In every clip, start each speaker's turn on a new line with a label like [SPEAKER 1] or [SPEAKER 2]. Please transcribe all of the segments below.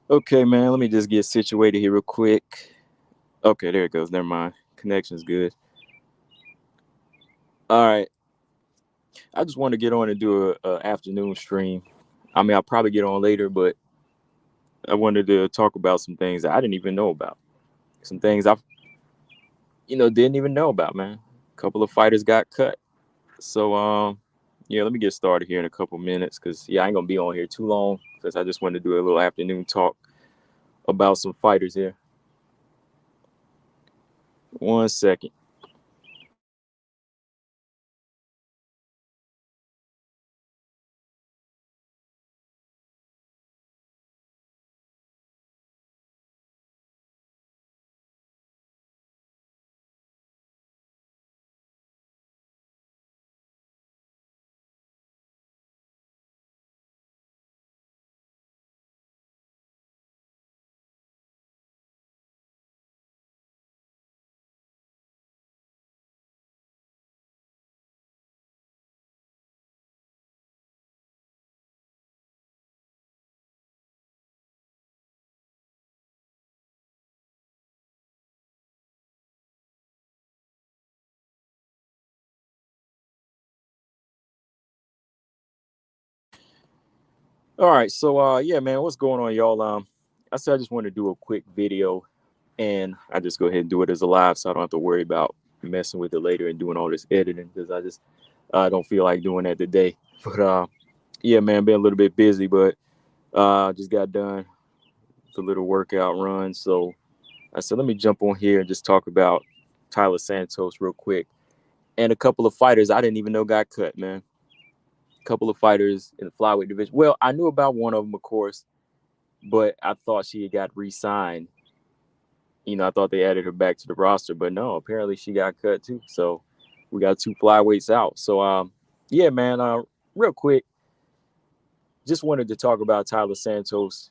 [SPEAKER 1] Okay, man, let me just get situated here real quick. Okay, there it goes. Never mind. Connection's good. All right. I just want to get on and do a afternoon stream. I mean, I'll probably get on later, but I wanted to talk about some things that I didn't even know about. Some things I didn't even know about, man. A couple of fighters got cut. So, yeah, let me get started here in a couple minutes because, yeah, I ain't going to be on here too long because I just wanted to do a little afternoon talk about some fighters here. 1 second. All right, so yeah, man, what's going on, y'all? I said I just want to do a quick video, and I just go ahead and do it as a live, so I don't have to worry about messing with it later and doing all this editing because I just don't feel like doing that today. But yeah, man, been a little bit busy, but just got done with a little workout run, so I said let me jump on here and just talk about Taila Santos real quick and a couple of fighters I didn't even know got cut, man. A couple of fighters in the flyweight division. Well, I knew about one of them, of course, but I thought she had got re-signed. I thought they added her back to the roster, but no, apparently she got cut too. So we got two flyweights out. So yeah, man, real quick, just wanted to talk about Taila Santos.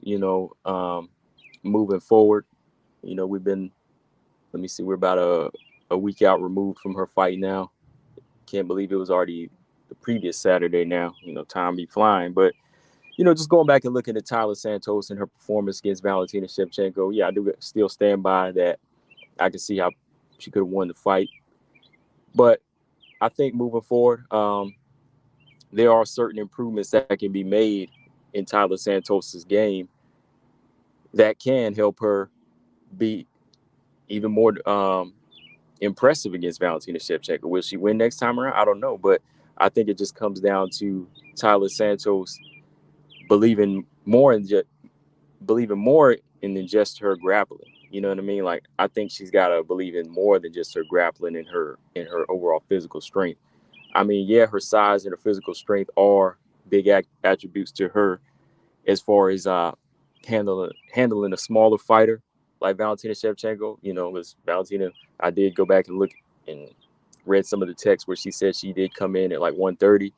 [SPEAKER 1] Moving forward, we've been. Let me see, we're about a week out removed from her fight now. Can't believe it was already the previous Saturday now. Time be flying, but just going back and looking at Taila Santos and her performance against Valentina Shevchenko, yeah, I do still stand by that. I can see how she could have won the fight. But I think moving forward, there are certain improvements that can be made in Taila Santos's game that can help her be even more impressive against Valentina Shevchenko. Will she win next time around? I don't know, but I think it just comes down to Taila Santos believing more in just believing more in than just her grappling. You know what I mean? Like I think she's got to believe in more than just her grappling and her overall physical strength. I mean, yeah, her size and her physical strength are big attributes to her as far as handling a smaller fighter like Valentina Shevchenko. Because Valentina, I did go back and look and read some of the text where she said she did come in at like 130.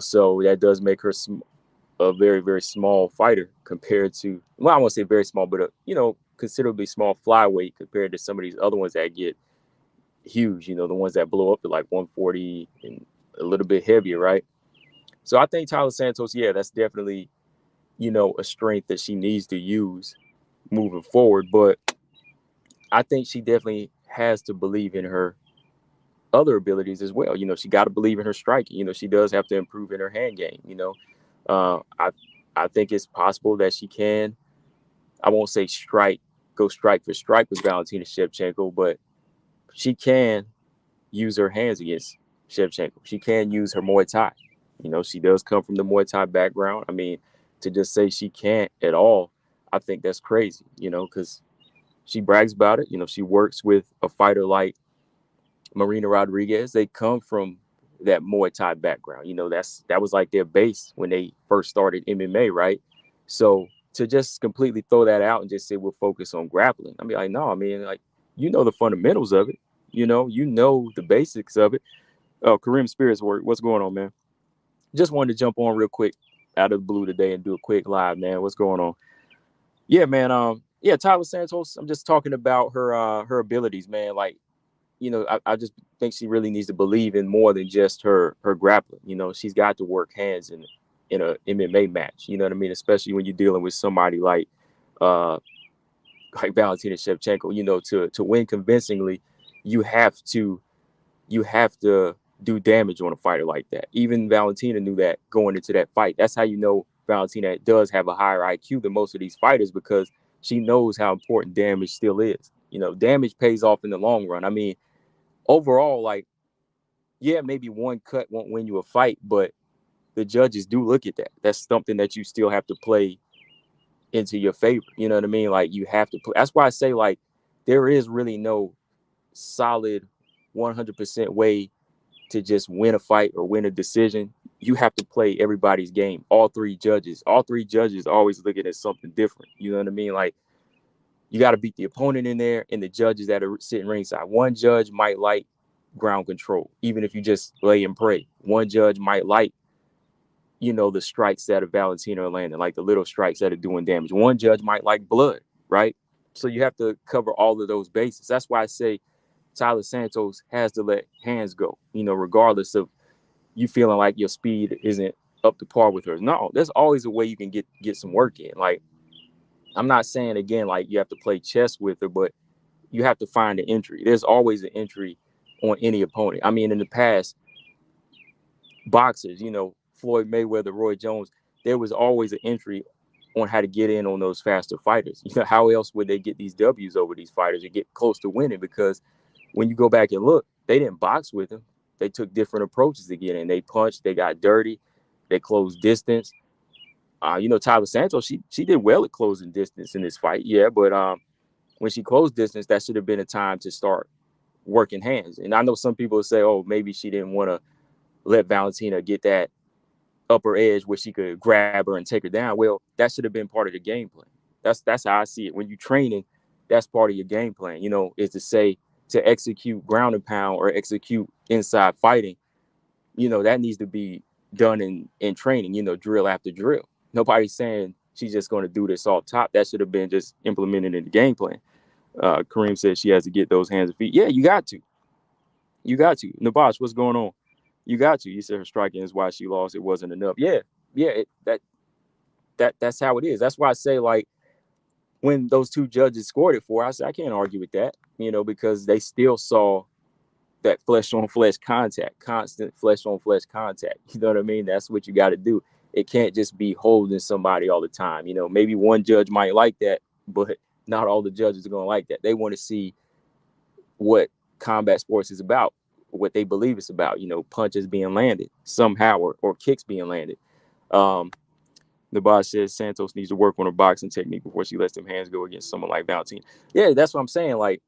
[SPEAKER 1] So that does make her a very very small fighter compared to, well, I won't say very small, but considerably small flyweight compared to some of these other ones that get huge. The ones that blow up to like 140 and a little bit heavier, right? So I think Taila Santos, yeah, that's definitely a strength that she needs to use moving forward. But I think she definitely has to believe in her other abilities as well. She got to believe in her striking. She does have to improve in her hand game. I think it's possible that she can. I won't say go strike for strike with Valentina Shevchenko, but she can use her hands against Shevchenko. She can use her Muay Thai. She does come from the Muay Thai background. I mean, to just say she can't at all, I think that's crazy, because she brags about it. She works with a fighter like Marina Rodriguez. They come from that Muay Thai background. That was like their base when they first started MMA, right? So to just completely throw that out and just say we'll focus on grappling, I mean, like, no, I mean, like, the fundamentals of it. The basics of it. Oh, Kareem Spirits work. What's going on, man? Just wanted to jump on real quick out of the blue today and do a quick live, man. What's going on? Yeah, man. Yeah, Taila Santos. I'm just talking about her abilities, man. Like, I just think she really needs to believe in more than just her grappling. She's got to work hands in a MMA match. You know what I mean? Especially when you're dealing with somebody like uh, like Valentina Shevchenko. You know, to win convincingly, you have to you have to do damage on a fighter like that. Even Valentina knew that going into that fight. That's how you know Valentina does have a higher IQ than most of these fighters, because she knows how important damage still is. You know, damage pays off in the long run. I mean, overall, like, yeah, maybe one cut won't win you a fight, but the judges do look at that. That's something that you still have to play into your favor. You know what I mean? Like, you have to play. That's why I say, like, there is really no solid 100% way to just win a fight or win a decision. You have to play everybody's game. All three judges always looking at something different. You know what I mean? Like, you got to beat the opponent in there and the judges that are sitting ringside. One judge might like ground control, even if you just lay and pray. One judge might like, you know, the strikes that are Valentina are landing, like the little strikes that are doing damage. One judge might like blood, right? So you have to cover all of those bases. That's why I say Taila Santos has to let hands go, you know, regardless of you feeling like your speed isn't up to par with hers. No, there's always a way you can get some work in. Like, I'm not saying, again, like you have to play chess with her, but you have to find an entry. There's always an entry on any opponent. I mean, in the past, boxers, you know, Floyd Mayweather, Roy Jones, there was always an entry on how to get in on those faster fighters. You know, how else would they get these W's over these fighters or get close to winning? Because when you go back and look, they didn't box with them. They took different approaches to get in. They punched, they got dirty, they closed distance. You know, Taila Santos, she did well at closing distance in this fight, yeah, but when she closed distance, that should have been a time to start working hands. And I know some people say, oh, maybe she didn't want to let Valentina get that upper edge where she could grab her and take her down. Well, that should have been part of the game plan. That's how I see it. When you're training, that's part of your game plan, you know, is to say, to execute ground and pound or execute inside fighting, you know, that needs to be done in training, you know, drill after drill. Nobody's saying she's just going to do this off top. That should have been just implemented in the game plan. Kareem said she has to get those hands and feet. Yeah, you got to. You got to. Nabash, what's going on? You got to. You said her striking is why she lost. It wasn't enough. Yeah, yeah. That's how it is. That's why I say, like, when those two judges scored it for, I said I can't argue with that. You know, because they still saw that flesh on flesh contact, constant flesh on flesh contact. You know what I mean? That's what you got to do. It can't just be holding somebody all the time. You know, maybe one judge might like that, but not all the judges are going to like that. They want to see what combat sports is about, what they believe it's about. You know, punches being landed somehow, or kicks being landed. The boss says Santos needs to work on her boxing technique before she lets them hands go against someone like Valentina. Yeah, that's what I'm saying. Like,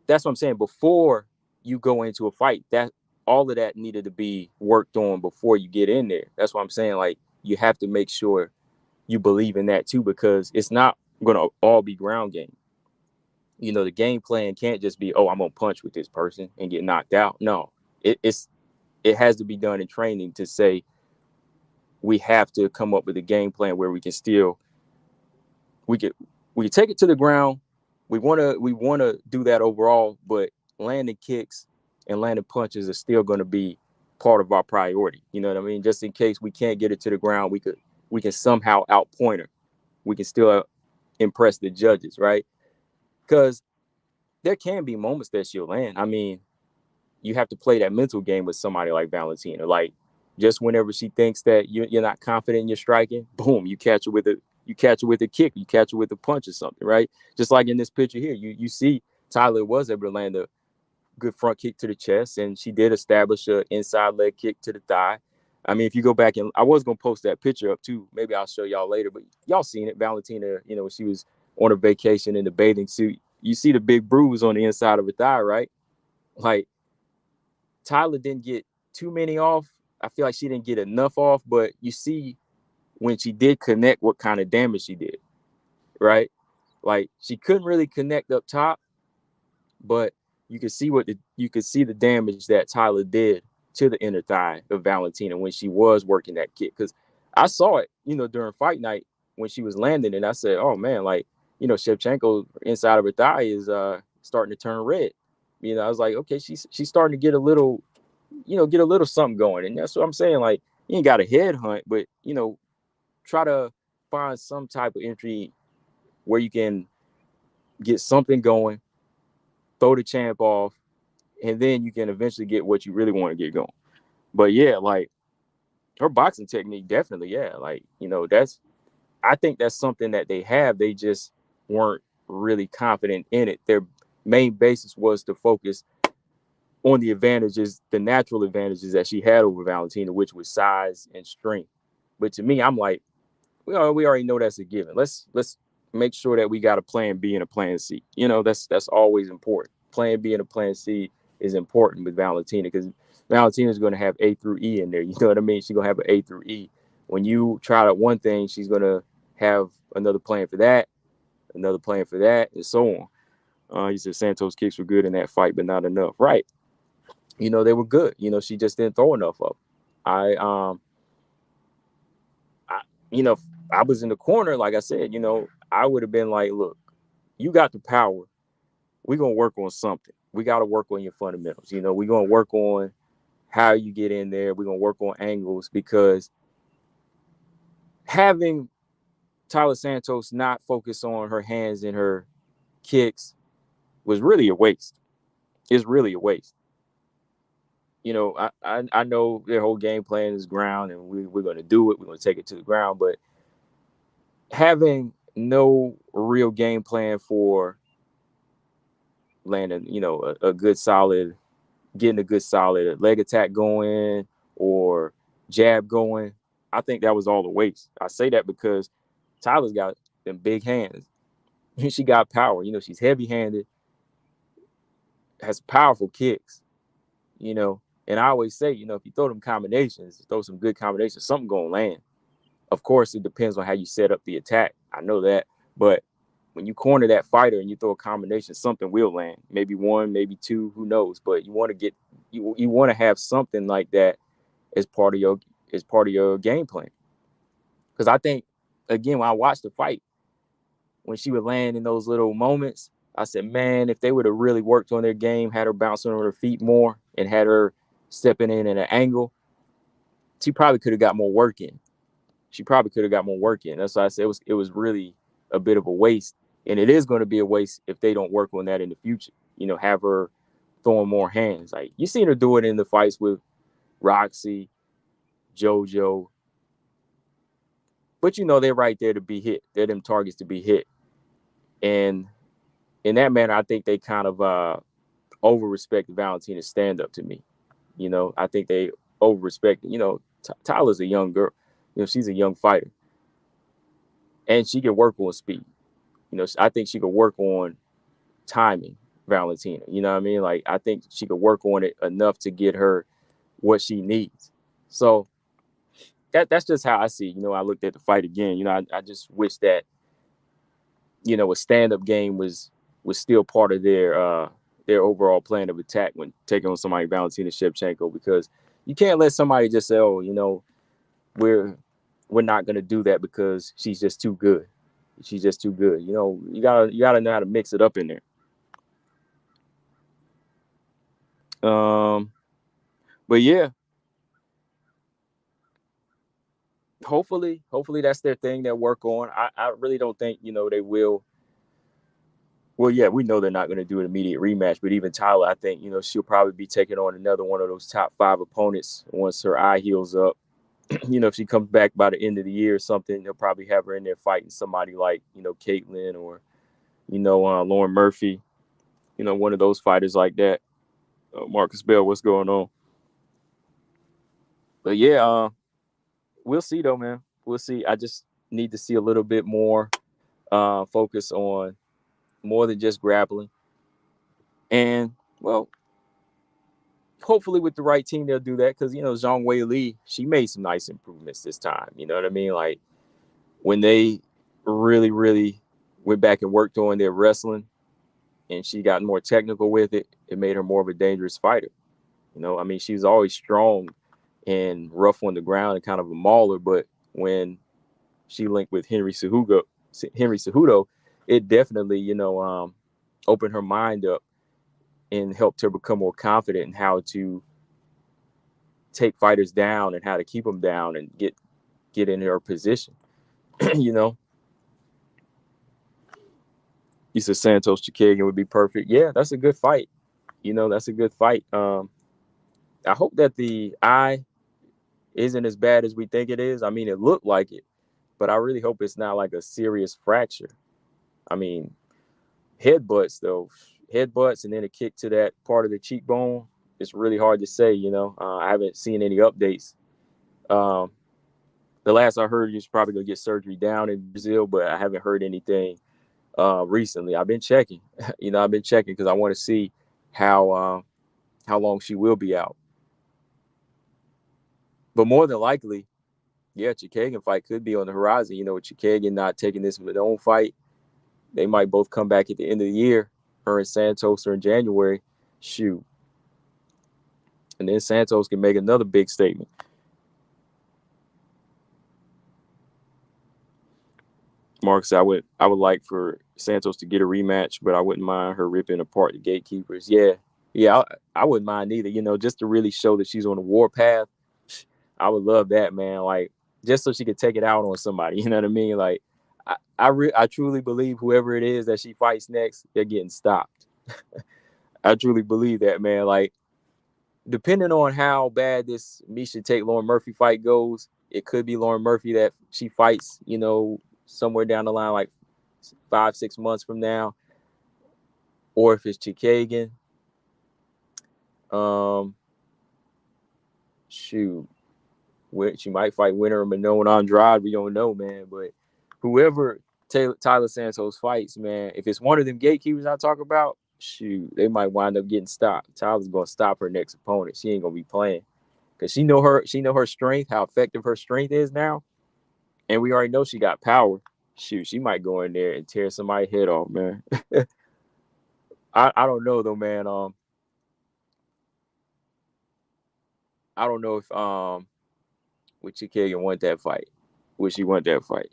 [SPEAKER 1] that's what I'm saying. Before you go into a fight, that all of that needed to be worked on before you get in there. That's what I'm saying. Like, you have to make sure you believe in that too, because it's not going to all be ground game. You know, the game plan can't just be, oh, I'm going to punch with this person and get knocked out. No, it has to be done in training to say, we have to come up with a game plan where we can still, we can take it to the ground. We want to do that overall, but landing kicks and landing punches are still going to be part of our priority. You know what I mean? Just in case we can't get it to the ground, we can somehow outpoint her. We can still impress the judges, right? Because there can be moments that she'll land. I mean, you have to play that mental game with somebody like Valentina. Like, just whenever she thinks that you're not confident in your striking, boom, you catch her with a kick, you catch her with a punch or something, right? Just like in this picture here, you see Taila was able to land a good front kick to the chest, and she did establish an inside leg kick to the thigh. I mean, if you go back, and I was gonna post that picture up too, maybe I'll show y'all later, but y'all seen it. Valentina, you know, when she was on her vacation in the bathing suit, you see the big bruise on the inside of her thigh, right? Like, Taila didn't get too many off. I feel like she didn't get enough off, but you see when she did connect what kind of damage she did, right? Like, she couldn't really connect up top, but you could see the damage that Taila did to the inner thigh of Valentina when she was working that kick. Because I saw it, you know, during fight night when she was landing, and I said, oh man, like, you know, Shevchenko inside of her thigh is starting to turn red. You know, I was like, okay, she's starting to get a little, you know, get a little something going. And that's what I'm saying. Like, you ain't got a head hunt, but, you know, try to find some type of entry where you can get something going, throw the champ off, and then you can eventually get what you really want to get going. But yeah, like her boxing technique, definitely, yeah. Like, I think that's something that they have. They just weren't really confident in it. Their main basis was to focus on the advantages, the natural advantages that she had over Valentina, which was size and strength. But to me, I'm like, we already know that's a given. Let's make sure that we got a plan B and a plan C. That's always important. Plan B and a plan C is important with Valentina because Valentina's going to have A through E in there. You know what I mean? She's going to have an A through E. When you try out one thing, she's going to have another plan for that, another plan for that, and so on. He said Santos kicks were good in that fight, but not enough. Right. They were good. She just didn't throw enough of them. I you know, I was in the corner, like I said, I would have been like, look, you got the power. We're gonna work on something. We gotta work on your fundamentals. We're gonna work on how you get in there. We're gonna work on angles because having Taila Santos not focus on her hands and her kicks was really a waste. It's really a waste. I know their whole game plan is ground and we're going to do it. We're going to take it to the ground. But having no real game plan for landing, a good solid, getting a good solid leg attack going or jab going, I think that was all a waste. I say that because Tyler's got them big hands. She got power. She's heavy handed, has powerful kicks, And I always say, if you throw them combinations, throw some good combinations, something going to land. Of course, it depends on how you set up the attack. I know that. But when you corner that fighter and you throw a combination, something will land. Maybe one, maybe two, who knows? But you want to get you want to have something like that as part of your game plan. Because I think, again, when I watched the fight, when she would land in those little moments, I said, man, if they would have really worked on their game, had her bouncing on her feet more, and had her stepping in at an angle, she probably could have got more work in. That's why I said it was really a bit of a waste. And it is going to be a waste if they don't work on that in the future. Have her throwing more hands. Like you seen her do it in the fights with Roxy, JoJo. But they're right there to be hit. They're them targets to be hit. And in that manner, I think they kind of over respect Valentina's stand up to me. I think they over respect. Tyler's a young girl. She's a young fighter, and she can work on speed. I think she could work on timing, Valentina. You know what I mean? Like I think she could work on it enough to get her what she needs. So that's just how I see. I looked at the fight again. I just wish that a stand up game was still part of their overall plan of attack when taking on somebody Valentina Shevchenko, because you can't let somebody just say, oh, we're not going to do that because she's just too good. She's just too good. You gotta know how to mix it up in there. But yeah, hopefully that's their thing they'll work on. I really don't think they will. Well, yeah, we know they're not going to do an immediate rematch, but even Tyler, I think she'll probably be taking on another one of those top 5 opponents once her eye heals up. If she comes back by the end of the year or something, they'll probably have her in there fighting somebody like Caitlin or Lauren Murphy, one of those fighters like that. Marcus Bell, what's going on? But yeah, we'll see though, man. We'll see. I just need to see a little bit more focus on more than just grappling. And well, hopefully with the right team they'll do that, because Zhang Wei Li, she made some nice improvements this time. You know what I mean? Like when they really went back and worked on their wrestling and she got more technical with it, it made her more of a dangerous fighter. I mean, she was always strong and rough on the ground and kind of a mauler, but when she linked with Henry Cejudo, it definitely, opened her mind up and helped her become more confident in how to take fighters down and how to keep them down and get in her position. you know. You said Santos Chikagian would be perfect. Yeah, that's a good fight. That's a good fight. I hope that the eye isn't as bad as we think it is. I mean, it looked like it, but I really hope it's not like a serious fracture. I mean, headbutts though, headbutts and then a kick to that part of the cheekbone. It's really hard to say. I haven't seen any updates. Um, the last I heard, he's probably gonna get surgery down in Brazil, but I haven't heard anything recently. I've been checking. I've been checking because I want to see how long she will be out. But more than likely, yeah, Chikagian fight could be on the horizon. With Chikagian not taking this with their own fight, they might both come back at the end of the year. Her and Santos are in January. Shoot. And then Santos can make another big statement. Marcus, I would like for Santos to get a rematch, but I wouldn't mind her ripping apart the gatekeepers. Yeah, I wouldn't mind either. Just to really show that she's on the warpath. I would love that, man. Like, just so she could take it out on somebody. You know what I mean? Like, I truly believe whoever it is that she fights next, they're getting stopped. I truly believe that, man. Like, depending on how bad this Miesha Tate Lauren Murphy fight goes, it could be Lauren Murphy that she fights, somewhere down the line, like 5-6 months from now, or if it's Chikagian. Shoot, she might fight winner of Manon Andrade. We don't know, man. But whoever Taila Santos fights, man, if it's one of them gatekeepers I talk about, shoot, they might wind up getting stopped. Tyler's gonna stop her next opponent. She ain't gonna be playing because she know her strength, how effective her strength is now, and we already know she got power. Shoot, she might go in there and tear somebody's head off, man. I don't know though, man. I don't know if would Chikagian want that fight. Would she want that fight?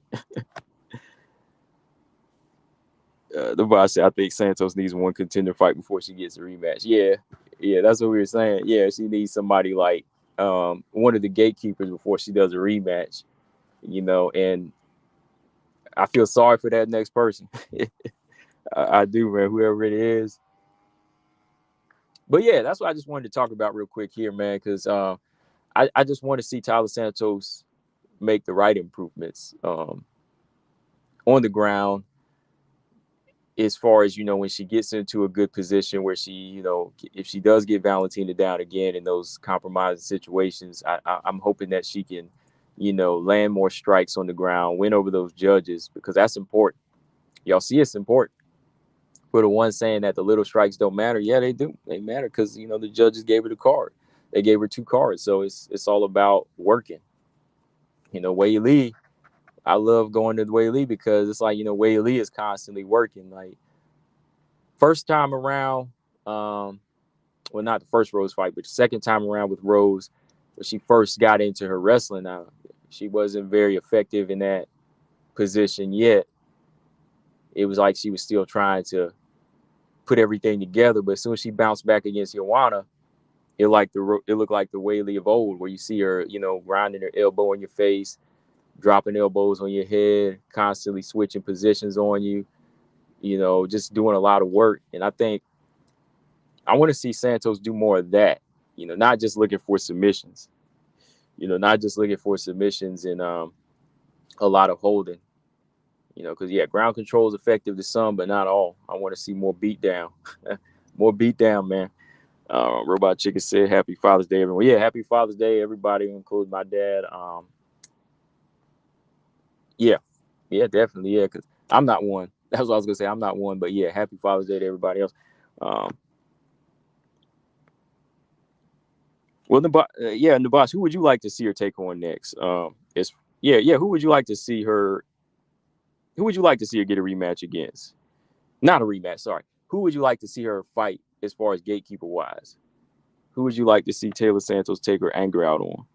[SPEAKER 1] The boss said, I think Santos needs one contender fight before she gets a rematch. Yeah, that's what we were saying. Yeah, she needs somebody like one of the gatekeepers before she does a rematch. And I feel sorry for that next person. I do, man, whoever it is. But yeah, that's what I just wanted to talk about real quick here, man, because I just want to see Taila Santos make the right improvements on the ground, as far as when she gets into a good position where she if she does get Valentina down again in those compromising situations, I'm hoping that she can land more strikes on the ground, win over those judges, because that's important. Y'all see, it's important. For the one saying that the little strikes don't matter, yeah, they do. They matter because the judges gave her the card. They gave her 2 cards, so it's all about working. Wei Lee, I love going to Wei Lee because it's like Wei Lee is constantly working. Like, first time around, well, not the first Rose fight, but the second time around with Rose, when she first got into her wrestling, she wasn't very effective in that position yet. It was like she was still trying to put everything together. But as soon as she bounced back against Joanna, it looked like the Wei Lee of old, where you see her, grinding her elbow in your face, dropping elbows on your head, constantly switching positions on you, just doing a lot of work. And I think I want to see Santos do more of that, not just looking for submissions, not just looking for submissions and a lot of holding, because, yeah, ground control is effective to some, but not all. I want to see more beatdown, more beatdown, man. Robot Chicken said, Happy Father's Day, everyone. Yeah, Happy Father's Day, everybody, including my dad. Yeah, definitely, yeah, because I'm not one. That's what I was going to say. I'm not one, but yeah, Happy Father's Day to everybody else. Well, Nabash, who would you like to see her take on next? Who would you like to see her? Who would you like to see her get a rematch against? Not a rematch, sorry. Who would you like to see her fight as far as gatekeeper wise? Who would you like to see Taila Santos take her anger out on?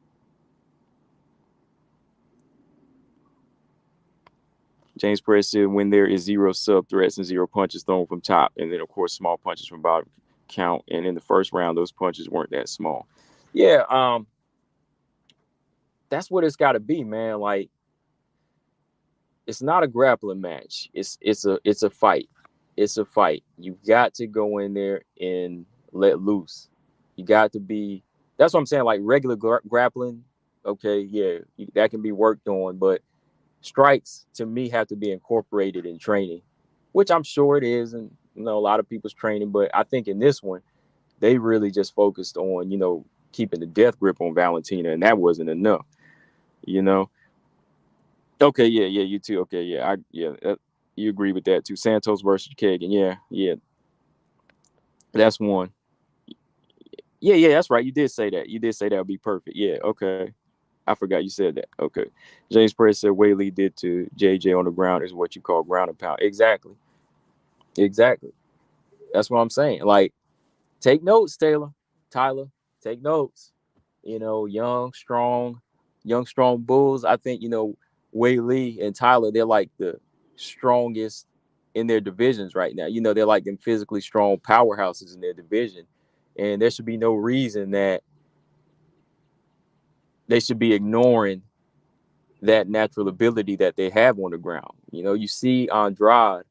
[SPEAKER 1] James Perez said, when there is 0 sub threats and 0 punches thrown from top, and then of course small punches from bottom count. And in the first round, those punches weren't that small. Yeah, that's what it's got to be, man. Like, it's not a grappling match. It's a fight. It's a fight. You got to go in there and let loose. You got to be. That's what I'm saying. Like regular grappling, okay, yeah, that can be worked on, but strikes to me have to be incorporated in training, which I'm sure it is, and a lot of people's training. But I think in this one, they really just focused on keeping the death grip on Valentina, and that wasn't enough. You know. Okay, yeah, yeah, you too. Okay, yeah, you agree with that too. Santos versus Kagan, yeah, yeah, that's one. Yeah, yeah, that's right. You did say that. You did say that would be perfect. Yeah, okay. I forgot you said that. Okay. James Perez said Whaley did to JJ on the ground is what you call ground and pound. Exactly. Exactly. That's what I'm saying. Like, take notes, Tyler. Take notes. Young, strong bulls. I think, Whaley and Tyler, they're like the strongest in their divisions right now. They're like them physically strong powerhouses in their division. And there should be no reason that they should be ignoring that natural ability that they have on the ground. You see Andrade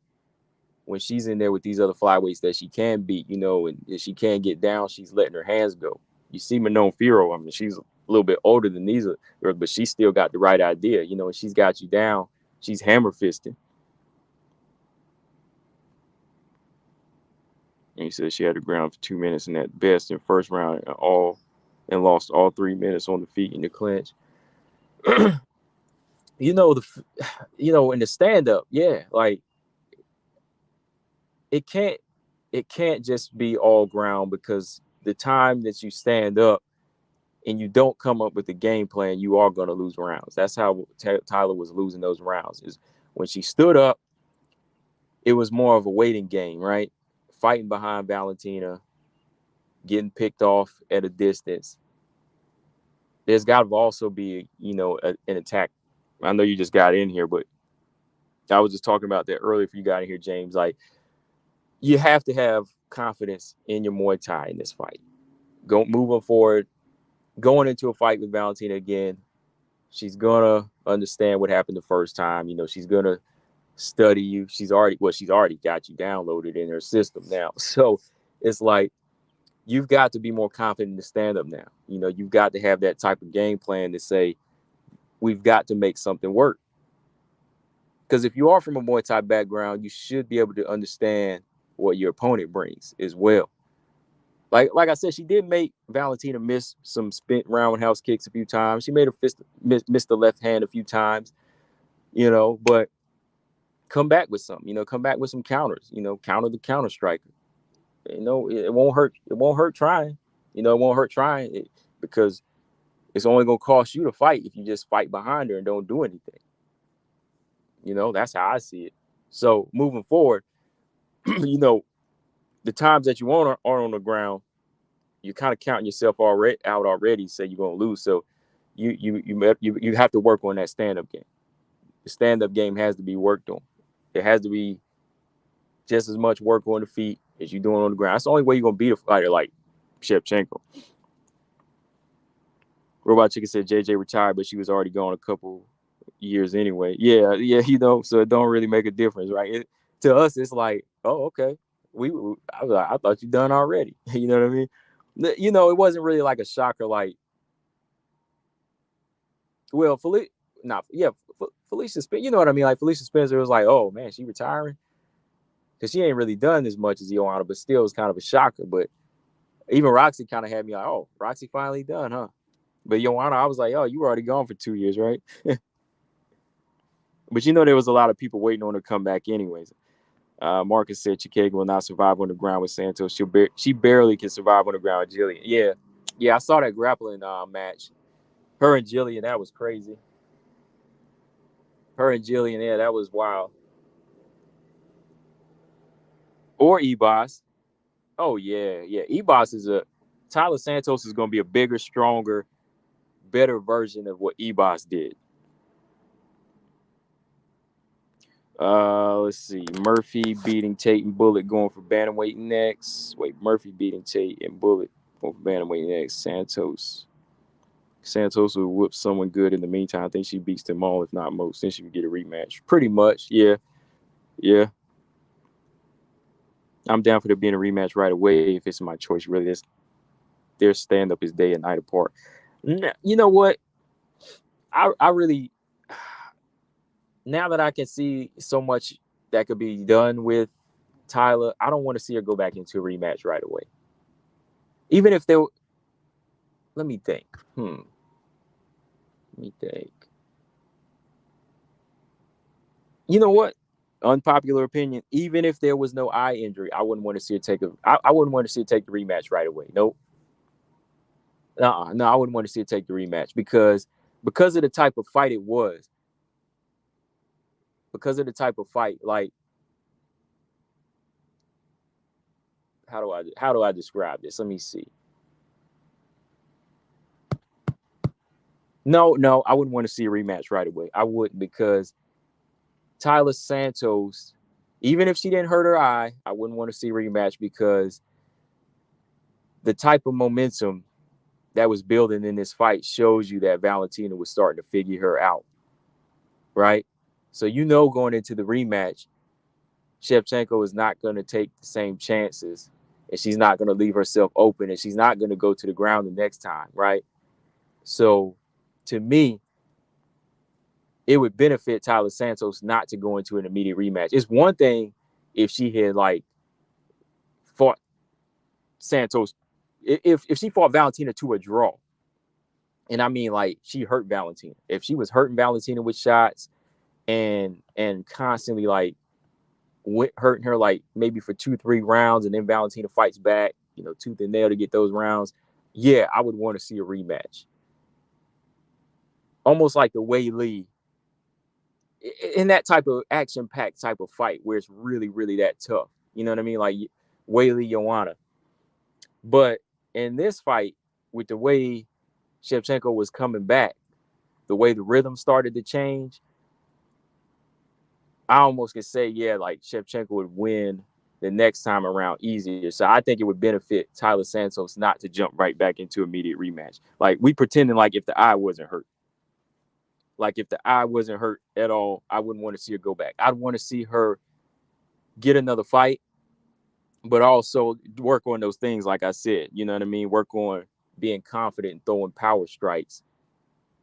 [SPEAKER 1] when she's in there with these other flyweights that she can beat, and if she can't get down, she's letting her hands go. You see Manon Firo, I mean, she's a little bit older than these, but she still got the right idea, and she's got you down. She's hammer fisting. And he said she had the ground for 2 minutes in that best in first round and lost all 3 minutes on the feet in the clinch. In the stand up, yeah, like it can't just be all ground, because the time that you stand up and you don't come up with a game plan, you are going to lose rounds. That's how Tyler was losing those rounds. Is when she stood up, it was more of a waiting game, right? Fighting behind Valentina, getting picked off at a distance. There's got to also be, an attack. I know you just got in here, but I was just talking about that earlier for you got in here, James. Like, you have to have confidence in your Muay Thai in this fight. Moving forward, going into a fight with Valentina again, she's gonna understand what happened the first time. She's gonna study you. She's already got you downloaded in her system now. So it's like you've got to be more confident in the stand up now. You've got to have that type of game plan to say, we've got to make something work. Because if you are from a Muay Thai background, you should be able to understand what your opponent brings as well. Like I said, she did make Valentina miss some spin roundhouse kicks a few times. She made her miss the left hand a few times, but come back with something, come back with some counters, counter the counter striker. It won't hurt. It won't hurt trying. It won't hurt trying because it's only going to cost you to fight if you just fight behind her and don't do anything. That's how I see it. So moving forward, the times that you are on the ground, you're kind of counting yourself out already. Say you're going to lose. So you have to work on that stand-up game. The stand-up game has to be worked on. There has to be just as much work on the feet as you're doing on the ground. That's the only way you're going to beat a fighter like Shevchenko. Robot Chicken said JJ retired, but she was already gone a couple years anyway. Yeah, so it don't really make a difference, right? To us, it's like, oh, okay. I thought you done already. You know what I mean? It wasn't really like a shocker, like, well, Felicia Spencer, you know what I mean? Like, Felicia Spencer was like, oh, man, she retiring? Because she ain't really done as much as Joanna, but still was kind of a shocker. But even Roxy kind of had me like, oh, Roxy finally done, huh? But Joanna, I was like, oh, you were already gone for 2 years, right? But there was a lot of people waiting on her to come back anyways. Marcus said Chikega will not survive on the ground with Santos. She barely can survive on the ground with Jillian. Yeah, I saw that grappling match. Her and Jillian, that was crazy. Her and Jillian, yeah, that was wild. Or Ebos. Oh, yeah. Ebos is Taila Santos is going to be a bigger, stronger, better version of what Ebos did. Let's see. Murphy beating Tate and Bullet going for bantamweight next. Wait, Murphy beating Tate and Bullet going for bantamweight next. Santos will whoop someone good in the meantime. I think she beats them all, if not most. Then she can get a rematch. Pretty much, yeah. I'm down for there being a rematch right away if it's my choice. Really, their stand up is day and night apart. You know what? I really, now that I can see so much that could be done with Taila, I don't want to see her go back into a rematch right away. Even if they, let me think. Let me think. You know what? Unpopular opinion. Even if there was no eye injury, I wouldn't want to see her take a. I wouldn't want to see her take the rematch right away. Nope. No, I wouldn't want to see her take the rematch because of the type of fight it was. Because of the type of fight, like how do I describe this? Let me see. No, I wouldn't want to see a rematch right away. I wouldn't because Taila Santos, even if she didn't hurt her eye, I wouldn't want to see a rematch because the type of momentum that was building in this fight shows you that Valentina was starting to figure her out, right? So going into the rematch, Shevchenko is not going to take the same chances, and she's not going to leave herself open, and she's not going to go to the ground the next time, right? So, to me, it would benefit Taila Santos not to go into an immediate rematch. It's one thing if she had like fought Santos, if she fought Valentina to a draw, and I mean like she hurt Valentina. If she was hurting Valentina with shots and constantly like hurting her like maybe for 2-3 rounds, and then Valentina fights back, tooth and nail to get those rounds. Yeah, I would want to see a rematch. Almost like the Wei Lee in that type of action-packed type of fight where it's really, really that tough. You know what I mean? Like Wei Lee, Joanna. But in this fight, with the way Shevchenko was coming back, the way the rhythm started to change, I almost could say, yeah, like Shevchenko would win the next time around easier. So I think it would benefit Taila Santos not to jump right back into immediate rematch. Like we pretending like if the eye wasn't hurt. Like if the eye wasn't hurt at all, I wouldn't want to see her go back. I'd want to see her get another fight, but also work on those things, like I said. You know what I mean? Work on being confident and throwing power strikes,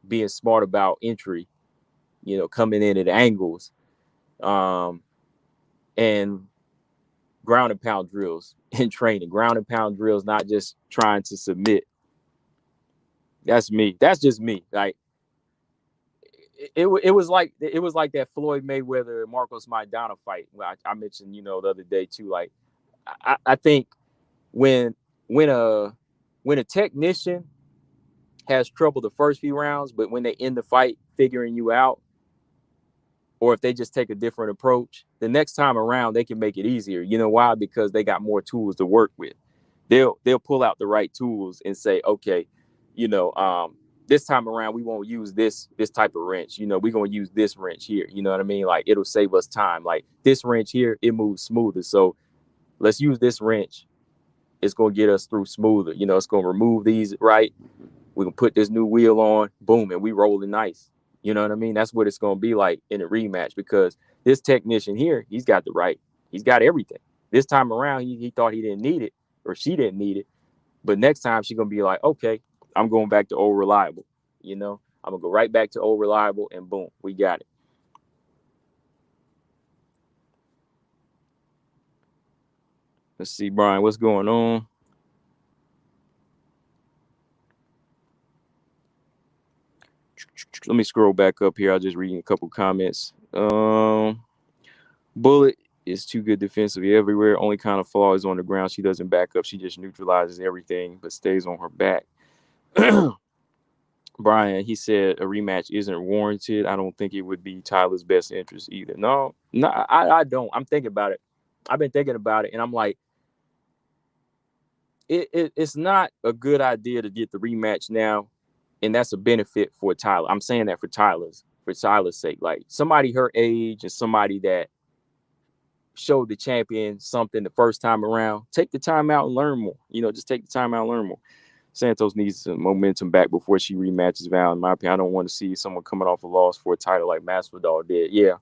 [SPEAKER 1] being smart about entry, coming in at angles, and ground and pound drills in training. Ground and pound drills, not just trying to submit. That's me. That's just me. Like it was like that Floyd Mayweather Marcos Maidana fight. I mentioned the other day too. Like I think when when a when a technician has trouble the first few rounds, but when they end the fight figuring you out, or if they just take a different approach, the next time around they can make it easier. You know why? Because they got more tools to work with. They'll pull out the right tools and say, okay, this time around we won't use this type of wrench. We're gonna use this wrench here. You know what I mean? Like it'll save us time. Like this wrench here, it moves smoother. So let's use this wrench. It's gonna get us through smoother. It's gonna remove these right. We can put this new wheel on, boom, and we rolling nice. You know what I mean? That's what it's going to be like in a rematch because this technician here, he's got he's got everything. This time around, he thought he didn't need it or she didn't need it. But next time she's going to be like, okay, I'm going back to old reliable. I'm going to go right back to old reliable and boom, we got it. Let's see, Brian, what's going on? Let me scroll back up here. I'll just read a couple comments. Bullet is too good defensively everywhere. Only kind of flaw is on the ground. She doesn't back up. She just neutralizes everything, but stays on her back. Brian, he said a rematch isn't warranted. I don't think it would be Tyler's best interest either. No, I don't. I'm thinking about it. I've been thinking about it, and I'm like, it's not a good idea to get the rematch now, and that's a benefit for Tyler. I'm saying that for Tyler's sake. Like somebody her age and somebody that showed the champion something the first time around, take the time out and learn more. Just take the time out and learn more. Santos needs some momentum back before she rematches Val. In my opinion, I don't want to see someone coming off a loss for a title like Masvidal did. Yeah.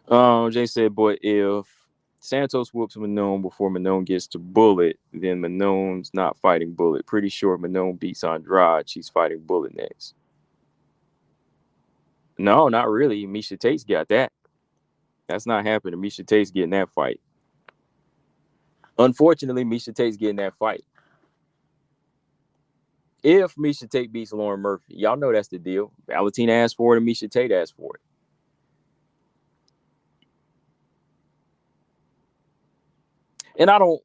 [SPEAKER 1] Jay said, "Boy, if Santos whoops Manon before Manon gets to Bullet, then Manon's not fighting Bullet. Pretty sure Manon beats Andrade. She's fighting Bullet next." No, not really. Misha Tate's got that. That's not happening. Misha Tate's getting that fight. Unfortunately, Misha Tate's getting that fight. If Misha Tate beats Lauren Murphy, y'all know that's the deal. Valentina asked for it and Misha Tate asked for it. And I don't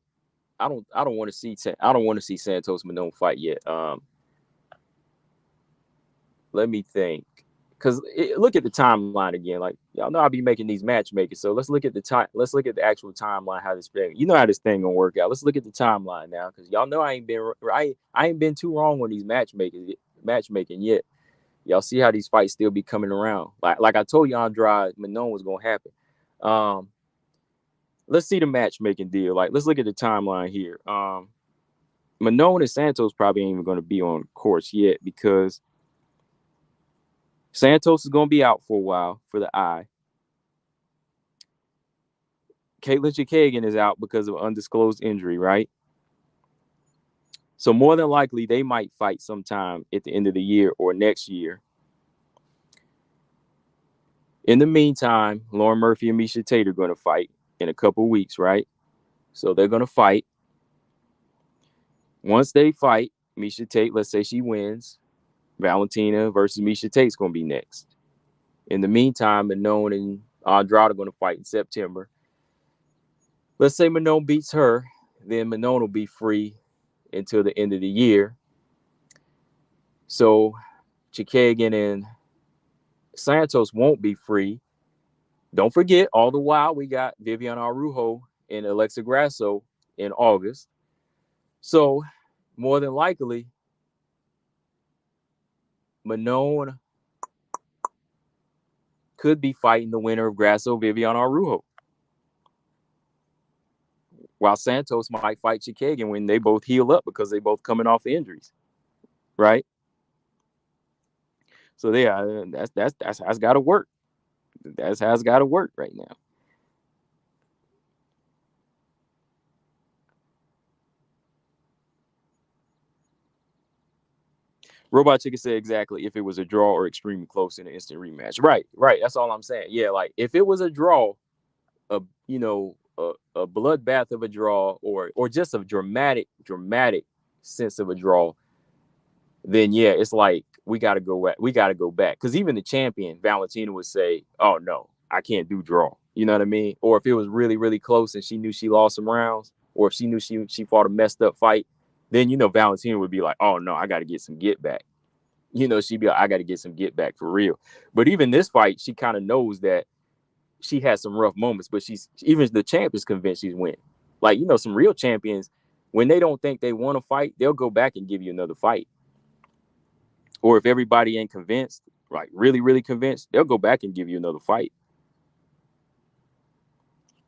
[SPEAKER 1] want to see Santos Manon fight yet. Let me think. Because look at the timeline again. Like y'all know I'll be making these matchmakers. So let's look at the time. Let's look at the actual timeline. How this thing. You know how this thing gonna work out. Let's look at the timeline now. Because y'all know I ain't been too wrong on these matchmaking yet. Y'all see how these fights still be coming around. Like I told you, Andrade Manon was gonna happen. Um, let's see the matchmaking deal. Like let's look at the timeline here. Manon and Santos probably ain't even gonna be on course yet because Santos is going to be out for a while for the eye. Caitlin Chikagan is out because of undisclosed injury, right? So more than likely, they might fight sometime at the end of the year or next year. In the meantime, Lauren Murphy and Misha Tate are going to fight in a couple weeks, right? So they're going to fight. Once they fight, Misha Tate, let's say she wins, Valentina versus Misha Tate's going to be next. In the meantime, Manon and Andrade are going to fight in September. Let's say Manon beats her, then Manon will be free until the end of the year. So Chikagan and Santos won't be free. Don't forget, all the while we got Vivian Araujo and Alexa Grasso in August. So more than likely, Manon could be fighting the winner of Grasso Vivian Araujo, while Santos might fight Chikagan when they both heal up because they both coming off injuries, right? So yeah, that's how it's got to work. That's how it's got to work right now. Robot Chicken said exactly if it was a draw or extremely close in an instant rematch. Right, right. That's all I'm saying. Yeah, like if it was a draw, a bloodbath of a draw, or just a dramatic sense of a draw, then yeah, it's like we got to go back. Because even the champion Valentina would say, "Oh no, I can't do draw." You know what I mean? Or if it was really really close and she knew she lost some rounds, or if she knew she fought a messed up fight, then Valentina would be like, "Oh no, I got to get some get back." She'd be like, I got to get some get back for real. But even this fight, she kind of knows that she had some rough moments, but even the champ is convinced she's winning. Like, some real champions, when they don't think they want to fight, they'll go back and give you another fight. Or if everybody ain't convinced, like really, really convinced, they'll go back and give you another fight.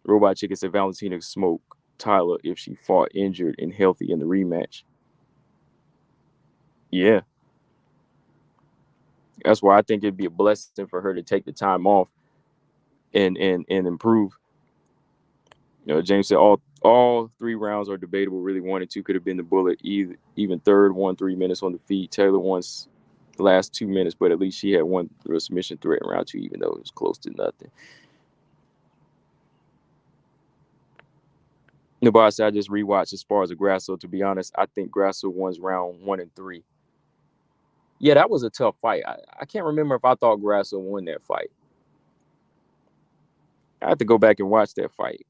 [SPEAKER 1] Robot Chicken said Valentina smoke Taila if she fought injured and healthy in the rematch. Yeah. That's why I think it'd be a blessing for her to take the time off and improve. James said all 3 rounds are debatable. Really, 1 and 2 could have been the Bullet. Even third, 3 minutes on the feet. Taylor wants the last 2 minutes, but at least she had one submission threat in round 2, even though it was close to nothing. Nobody said I just rewatched as far as Grasso. To be honest, I think Grasso won round 1 and 3. Yeah, that was a tough fight. I can't remember if I thought Grasso won that fight. I have to go back and watch that fight.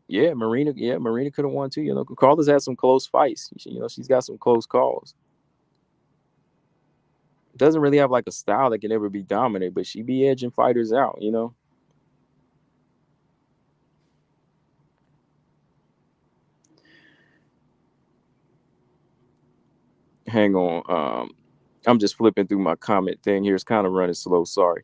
[SPEAKER 1] Yeah, Marina could have won too. Carla's had some close fights. She's got some close calls. Doesn't really have like a style that can ever be dominant, but she be edging fighters out. Hang on. I'm just flipping through my comment thing here. It's kind of running slow. Sorry.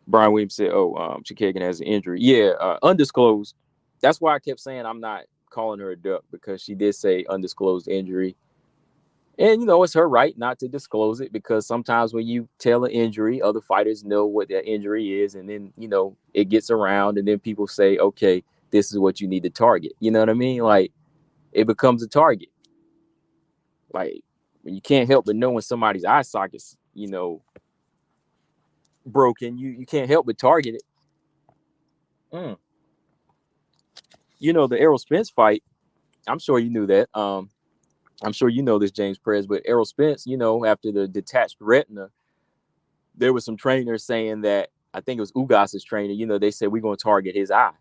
[SPEAKER 1] Brian Williams said, Chikagan has an injury. Yeah, undisclosed. That's why I kept saying I'm not calling her a duck, because she did say undisclosed injury. And it's her right not to disclose it, because sometimes when you tell an injury, other fighters know what that injury is, and then it gets around, and then people say, okay, this is what you need to target. You know what I mean? Like, it becomes a target. Like, when you can't help but know when somebody's eye sockets, broken, you can't help but target it. Mm. The Errol Spence fight, I'm sure you knew that. I'm sure you know this, James Perez, but Errol Spence, after the detached retina, there was some trainers saying that, I think it was Ugas's trainer, they said, we're going to target his eye.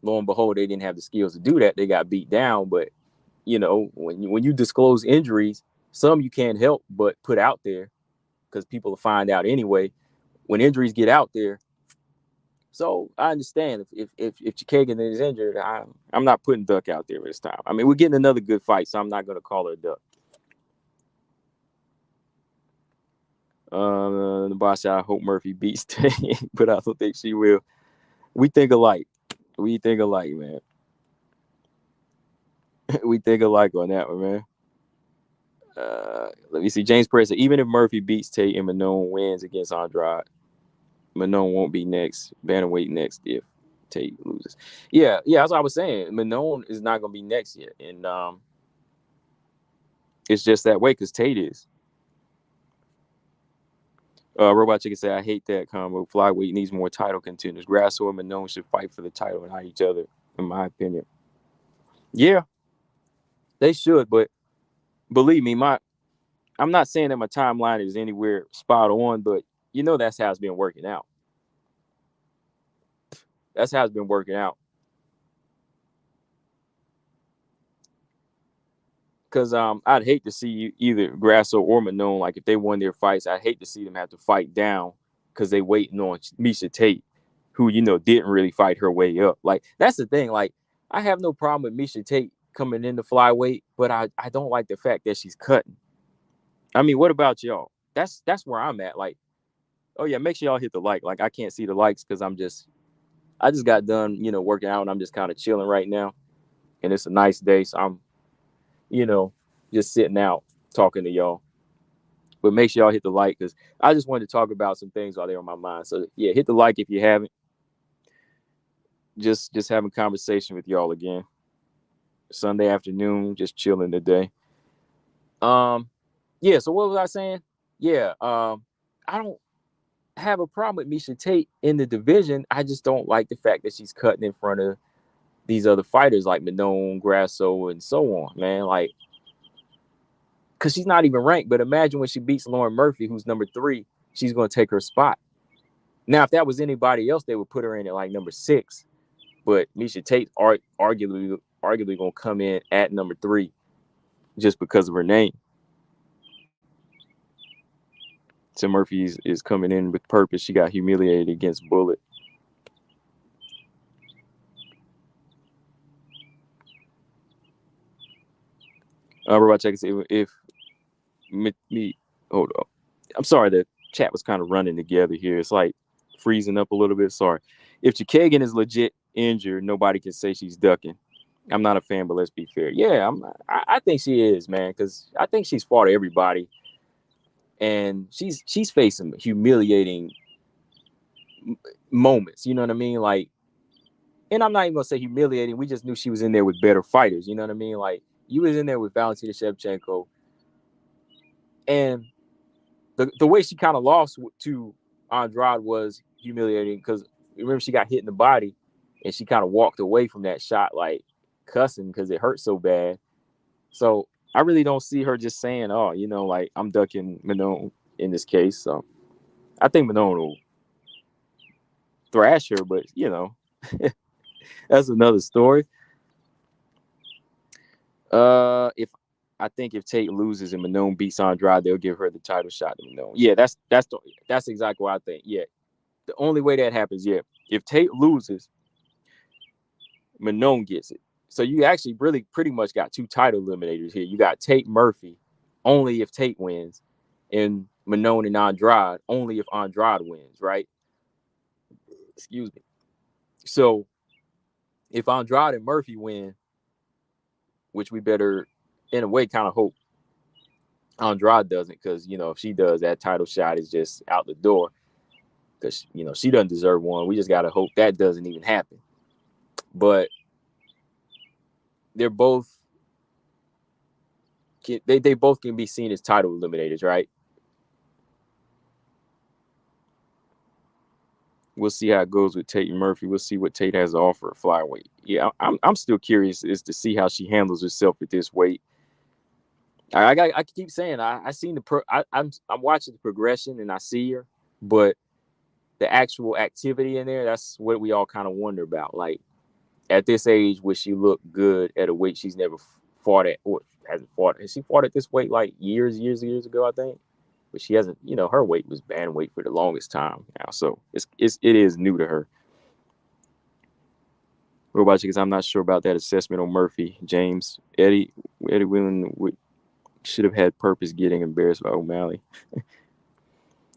[SPEAKER 1] Lo and behold, they didn't have the skills to do that. They got beat down. But, when you disclose injuries, some you can't help but put out there, because people will find out anyway when injuries get out there. So I understand if Chikagan is injured, I'm not putting Duck out there this time. I mean, we're getting another good fight, so I'm not going to call her Duck. The boss, I hope Murphy beats Tay, but I don't think she will. We think alike. We think alike, man. We think alike on that one, man. Let me see. James Perez said, even if Murphy beats Tate and Manon wins against Andrade, Manon won't be next. Bantamweight next if Tate loses. Yeah, that's what I was saying. Manon is not going to be next yet, and it's just that way because Tate is. Robot Chicken said, I hate that combo. Flyweight needs more title contenders. Grasso and Manon should fight for the title and not each other, in my opinion. Yeah, they should, but believe me, I'm not saying that my timeline is anywhere spot on, but that's how it's been working out. That's how it's been working out. Because I'd hate to see either Grasso or Manon, like if they won their fights, I'd hate to see them have to fight down because they waiting on Miesha Tate, who didn't really fight her way up. Like, that's the thing. Like, I have no problem with Miesha Tate coming into flyweight, but I don't like the fact that she's cutting. I mean, what about y'all? That's where I'm at. Like, oh yeah, make sure y'all hit the like. Like, I can't see the likes because I just got done, working out, and I'm just kind of chilling right now, and it's a nice day, so I'm, just sitting out talking to y'all. But make sure y'all hit the like, because I just wanted to talk about some things while they're on my mind. So yeah, hit the like if you haven't. Just having conversation with y'all again. Sunday afternoon, just chilling today. Yeah. So what was I saying? Yeah. I don't have a problem with Miesha Tate in the division. I just don't like the fact that she's cutting in front of these other fighters like Manon, Grasso, and so on, man. Like, because she's not even ranked. But imagine when she beats Lauren Murphy, who's number 3, she's going to take her spot. Now, if that was anybody else, they would put her in at like number 6. But Miesha Tate arguably going to come in at number 3 just because of her name. So Murphy is coming in with purpose. She got humiliated against Bullet. We're about to check and see if me. Hold up. I'm sorry, the chat was kind of running together here. It's like freezing up a little bit. Sorry. If Chikagan is legit injured, nobody can say she's ducking. I'm not a fan, but let's be fair. Yeah, I think she is, man, because I think she's fought everybody, and she's faced some humiliating moments. You know what I mean? Like, and I'm not even gonna say humiliating. We just knew she was in there with better fighters. You know what I mean? Like, you was in there with Valentina Shevchenko, and the way she kind of lost to Andrade was humiliating because remember she got hit in the body, and she kind of walked away from that shot like cussing because it hurt so bad. So I really don't see her just saying, "Oh, like I'm ducking Manon in this case." So I think Manon will thrash her, but that's another story. If I think if Tate loses and Manon beats Andrade, they'll give her the title shot to Manon. Yeah, that's exactly what I think. Yeah, the only way that happens, yeah, if Tate loses, Manon gets it. So you actually really pretty much got 2 title eliminators here. You got Tate Murphy, only if Tate wins, and Manon and Andrade, only if Andrade wins, right? Excuse me. So if Andrade and Murphy win, which we better, in a way, kind of hope, Andrade doesn't, because if she does, that title shot is just out the door. Because she doesn't deserve one. We just gotta hope that doesn't even happen. But they're both they both can be seen as title eliminators, right? We'll see how it goes with Tate Murphy. We'll see what Tate has to offer at flyweight. Yeah, I'm still curious as to see how she handles herself at this weight. I keep saying I seen I'm watching the progression and I see her, but the actual activity in there, that's what we all kind of wonder about. Like, at this age, would she look good at a weight she's never fought at, or hasn't fought? Has she fought at this weight like years ago, I think? But she hasn't. Her weight was bantamweight for the longest time now, so it is new to her. What about you? Because I'm not sure about that assessment on Murphy. James, Eddie Whelan should have had purpose getting embarrassed by O'Malley.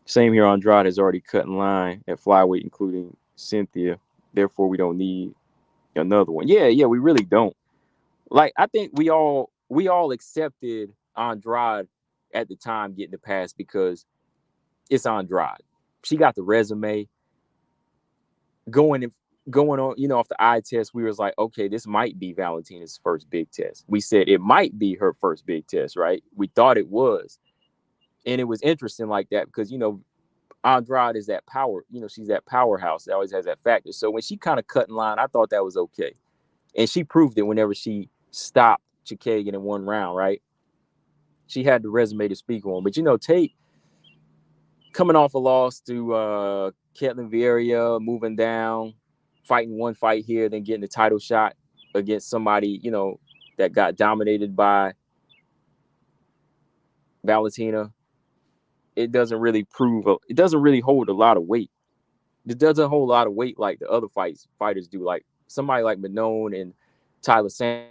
[SPEAKER 1] Same here. Andrade has already cut in line at flyweight, including Cynthia. Therefore, we don't need another one. Yeah, we really don't. Like, I think we all accepted Andrade at the time getting the pass because it's Andrade. She got the resume going on, off the eye test. We was like, okay, this might be Valentina's first big test. We said it might be her first big test, right? We thought it was. And it was interesting like that because, Andrade is that power, she's that powerhouse. That always has that factor. So when she kind of cut in line, I thought that was okay. And she proved it whenever she stopped Chikagan in one round, right? She had the resume to speak on. But, Tate, coming off a loss to Ketlin Vieira, moving down, fighting one fight here, then getting the title shot against somebody, that got dominated by Valentina. It doesn't really hold a lot of weight. It doesn't hold a lot of weight like the other fighters do. Like somebody like Manon and Taila Santos.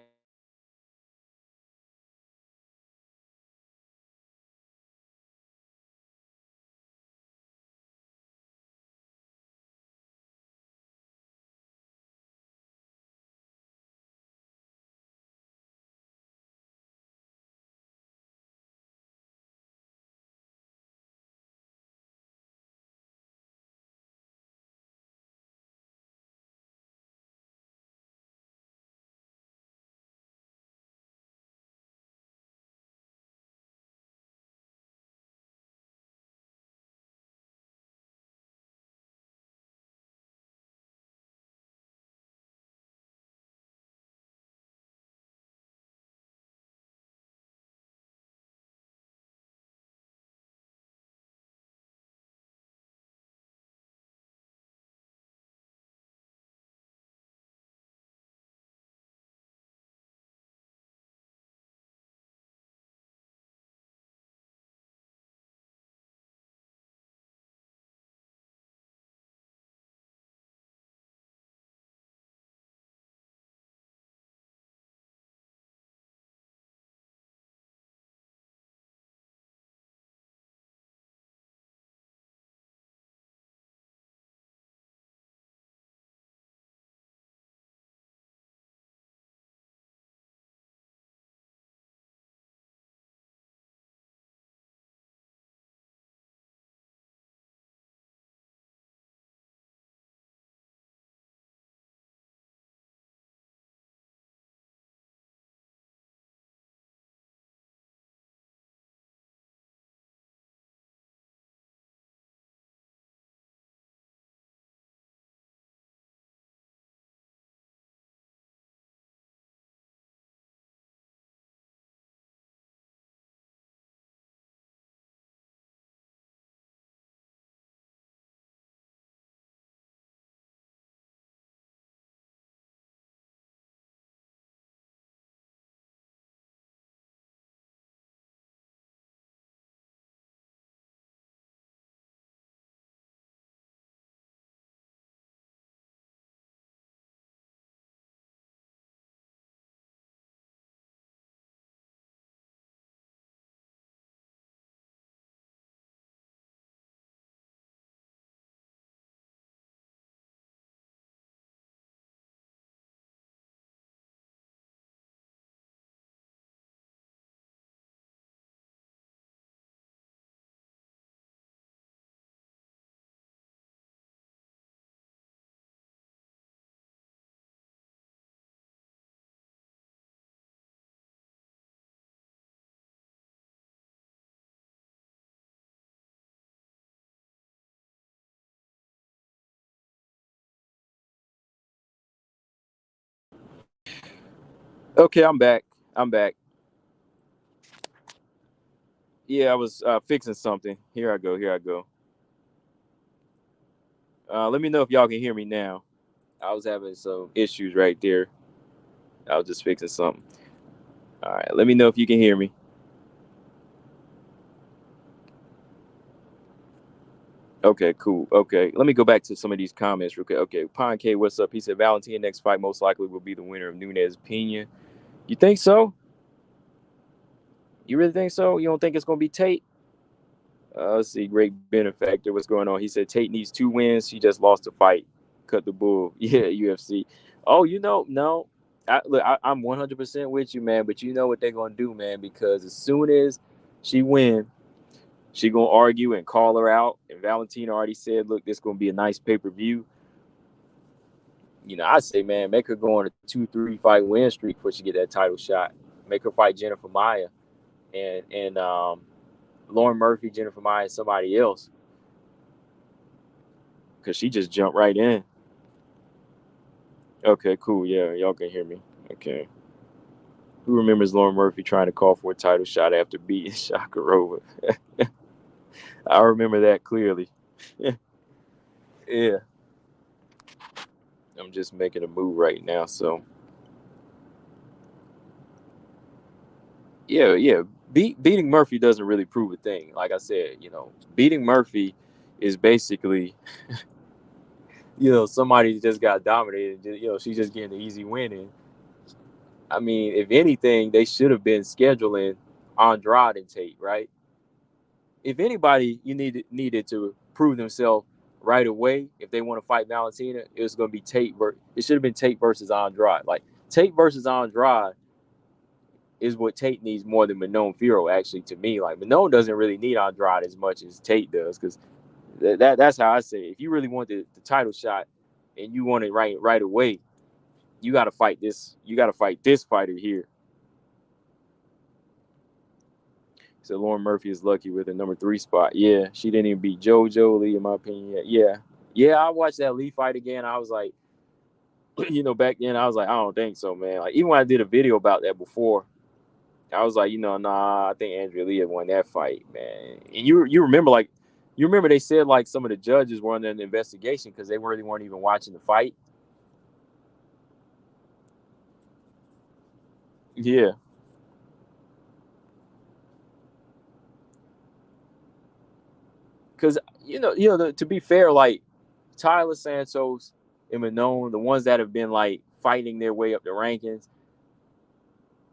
[SPEAKER 1] Okay, I'm back. I'm back. Yeah, I was fixing something. Here I go. Here I go. Let me know if y'all can hear me now. I was having some issues right there. I was just fixing something. All right, let me know if you can hear me. Okay, cool. Okay, let me go back to some of these comments real quick. Okay, Pine K, what's up? He said Valentina next fight most likely will be the winner of Nunez Pena. You think so? You really think so? You don't think it's gonna be Tate? Let's see. Great benefactor. What's going on? He said Tate needs 2 wins. She just lost a fight. Cut the bull. Yeah, UFC. Oh, no. I'm 100% with you, man. But you know what they're gonna do, man? Because as soon as she win, she gonna argue and call her out. And Valentina already said, "Look, this gonna be a nice pay-per-view." I say, man, make her go on a 2-3 fight win streak before she get that title shot. Make her fight Jennifer Maia and Lauren Murphy, Jennifer Maia, and somebody else. Because she just jumped right in. Okay, cool. Yeah, y'all can hear me. Okay. Who remembers Lauren Murphy trying to call for a title shot after beating Shakarova? I remember that clearly. Yeah. I'm just making a move right now. So, yeah. Beating Murphy doesn't really prove a thing. Like I said, beating Murphy is basically, somebody just got dominated. She's just getting an easy win. And I mean, if anything, they should have been scheduling Andrade and Tate, right? If anybody you needed to prove themselves right away, if they want to fight Valentina, it was going to be Tate. It should have been Tate versus Andrade. Like Tate versus Andrade is what Tate needs more than Manon Firo. Actually, to me, like Manon doesn't really need Andrade as much as Tate does, because that's how I say it. If you really want the title shot and you want it right away, you got to fight this. You got to fight this fighter here. So Lauren Murphy is lucky with a number 3 spot. Yeah, she didn't even beat JoJo Lee, in my opinion. Yeah. I watched that Lee fight again. I was like, back then I was like, I don't think so, man. Like even when I did a video about that before, I was like, nah, I think Andrea Lee had won that fight, man. And you remember they said like some of the judges were under an investigation because they really weren't even watching the fight. Yeah, because to be fair, like Taila Santos and Manon, the ones that have been like fighting their way up the rankings,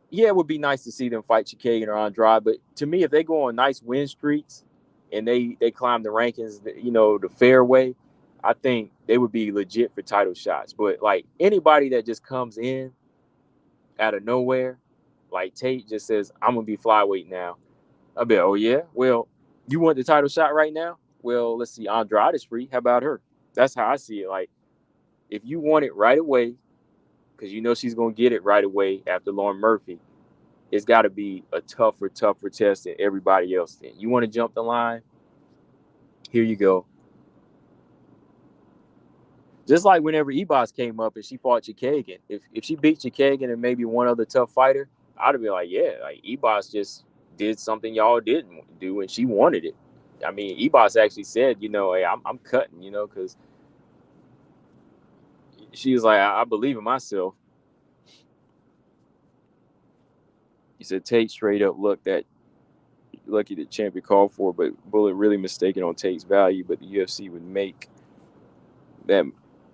[SPEAKER 1] yeah, it would be nice to see them fight Chikagan or Andrade. But to me, if they go on nice win streaks and they climb the rankings, the fair way, I think they would be legit for title shots. But like anybody that just comes in out of nowhere, like Tate just says, "I'm gonna be flyweight now." I bet, oh yeah, well, you want the title shot right now? Well, let's see, Andrade is free. How about her? That's how I see it. Like if you want it right away, because she's gonna get it right away after Lauren Murphy, it's got to be a tougher test than everybody else. Then you want to jump the line? Here you go. Just like whenever Ebos came up and she fought Chikagan, if she beat Chikagan and maybe one other tough fighter, I'd be like, yeah, like Ebos just did something y'all didn't do, and she wanted it. I mean, Ebos actually said, hey, I'm cutting, because she was like, I believe in myself. He said Tate straight up looked that lucky the champion called for, but Bullet really mistaken on Tate's value, but the UFC would make that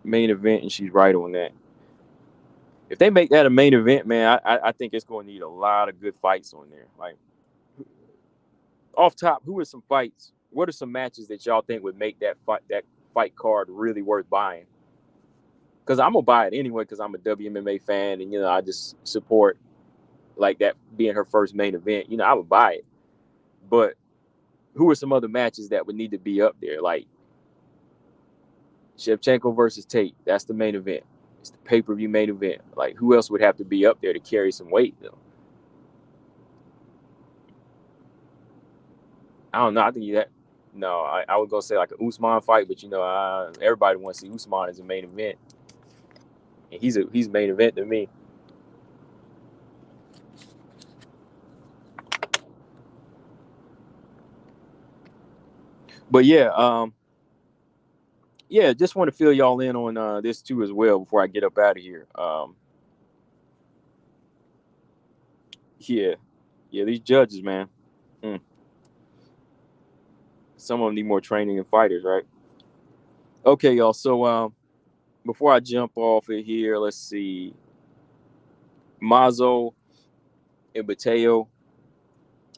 [SPEAKER 1] main event, and she's right on that. If they make that a main event, man, I think it's going to need a lot of good fights on there. Like off top, who are some fights? What are some matches that y'all think would make that fight card really worth buying? Because I'm gonna buy it anyway because I'm a WMMA fan, and I just support like that being her first main event. I would buy it. But who are some other matches that would need to be up there? Like Shevchenko versus Tate, that's the main event. It's the pay-per-view main event. Like who else would have to be up there to carry some weight though? I don't know. I think that no, I would go say like an Usman fight, but everybody wants to see Usman as a main event, and he's main event to me. But yeah, yeah, just want to fill y'all in on this too as well before I get up out of here. Yeah, yeah, these judges, man. Mm. Some of them need more training than fighters, right? Okay, y'all. So before I jump off it here, let's see. Mazo and Botelho,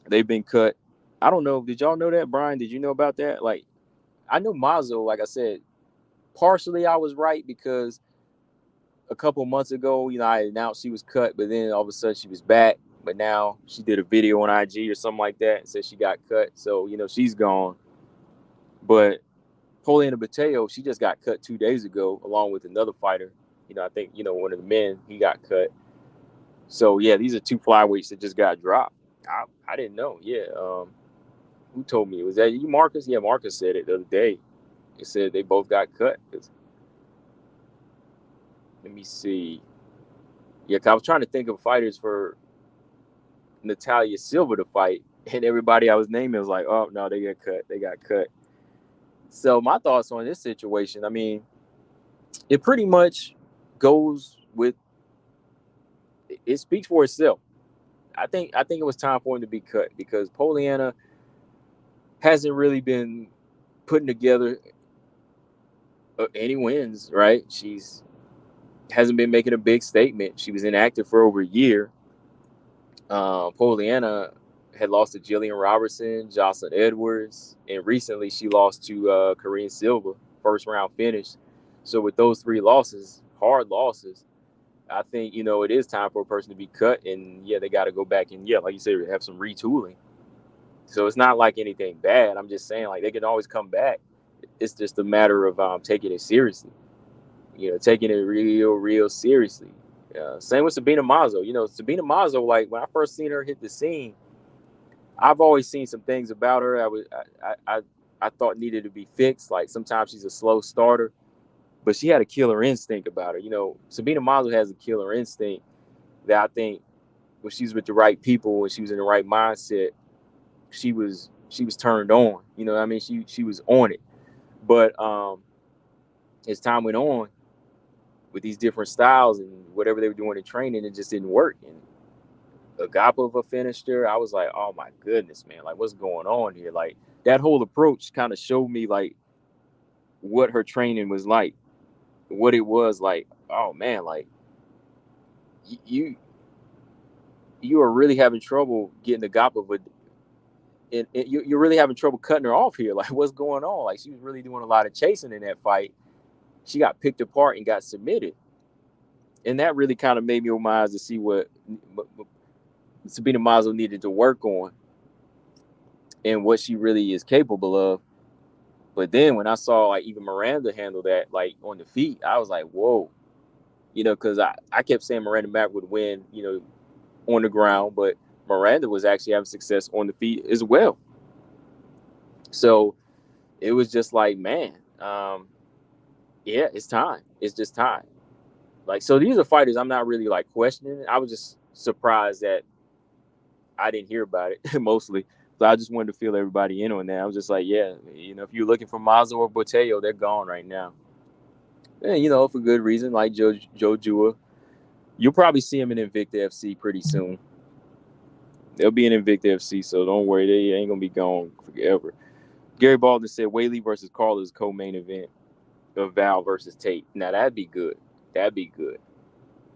[SPEAKER 1] they've been cut. I don't know. Did y'all know that, Brian? Did you know about that? Like, I know Mazo. Like I said, partially I was right because a couple months ago, I announced she was cut, but then all of a sudden she was back. But now she did a video on IG or something like that and said she got cut. So, she's gone. But Poliana Botelho, she just got cut 2 days ago, along with another fighter. I think, one of the men, he got cut. So, yeah, these are two flyweights that just got dropped. I didn't know. Yeah. Who told me? Was that you, Marcus? Yeah, Marcus said it the other day. He said they both got cut. Let me see. Yeah, 'cause I was trying to think of fighters for Natalia Silva to fight, and everybody I was naming was like, "Oh no, they got cut. They got cut." So my thoughts on this situation, I mean, it pretty much goes with it speaks for itself. I think it was time for him to be cut because Poliana hasn't really been putting together any wins. Right? She's hasn't been making a big statement. She was inactive for over a year. Poliana had lost to Jillian Robertson, Jocelyn Edwards, and recently she lost to Korean Silva, first round finish. So with those three losses, hard losses, I think it is time for a person to be cut, and yeah, they got to go back and like you said, have some retooling. So it's not like anything bad. I'm just saying like they can always come back. It's just a matter of taking it seriously. Taking it real seriously. Same with Sabina Mazo. Sabina Mazo, like when I first seen her hit the scene, I've always seen some things about her I thought needed to be fixed. Like sometimes she's a slow starter, but she had a killer instinct about her. Sabina Mazo has a killer instinct that I think when she was with the right people and she was in the right mindset, she was turned on. You know what I mean? She was on it. But as time went on with these different styles and whatever they were doing in training, it just didn't work. And Agapova finished her. I was like, oh my goodness, man, like what's going on here? Like that whole approach kind of showed me like what her training was like, what it was like. Oh man, like you you are really having trouble getting Agapova, and you're really having trouble cutting her off here. Like what's going on? Like she was really doing a lot of chasing in that fight. She got picked apart and got submitted, and that really kind of made me open my eyes to see what Sabina Mazo needed to work on and what she really is capable of. But then when I saw like even Miranda handle that like on the feet, I was like, whoa, because I kept saying Miranda Mack would win, on the ground, but Miranda was actually having success on the feet as well. So it was just like, man, yeah, it's time. It's just time. Like, so these are fighters I'm not really like questioning. I was just surprised that I didn't hear about it mostly. So I just wanted to fill everybody in on that. I was just like, yeah, if you're looking for Mazo or Botello, they're gone right now. And, for good reason, like Joe Jua. You'll probably see him in Invicta FC pretty soon. They'll be in Invicta FC, so don't worry, they ain't gonna be gone forever. Gary Baldwin said Whaley versus Carla is co-main event of Val versus Tate. Now that'd be good. That'd be good.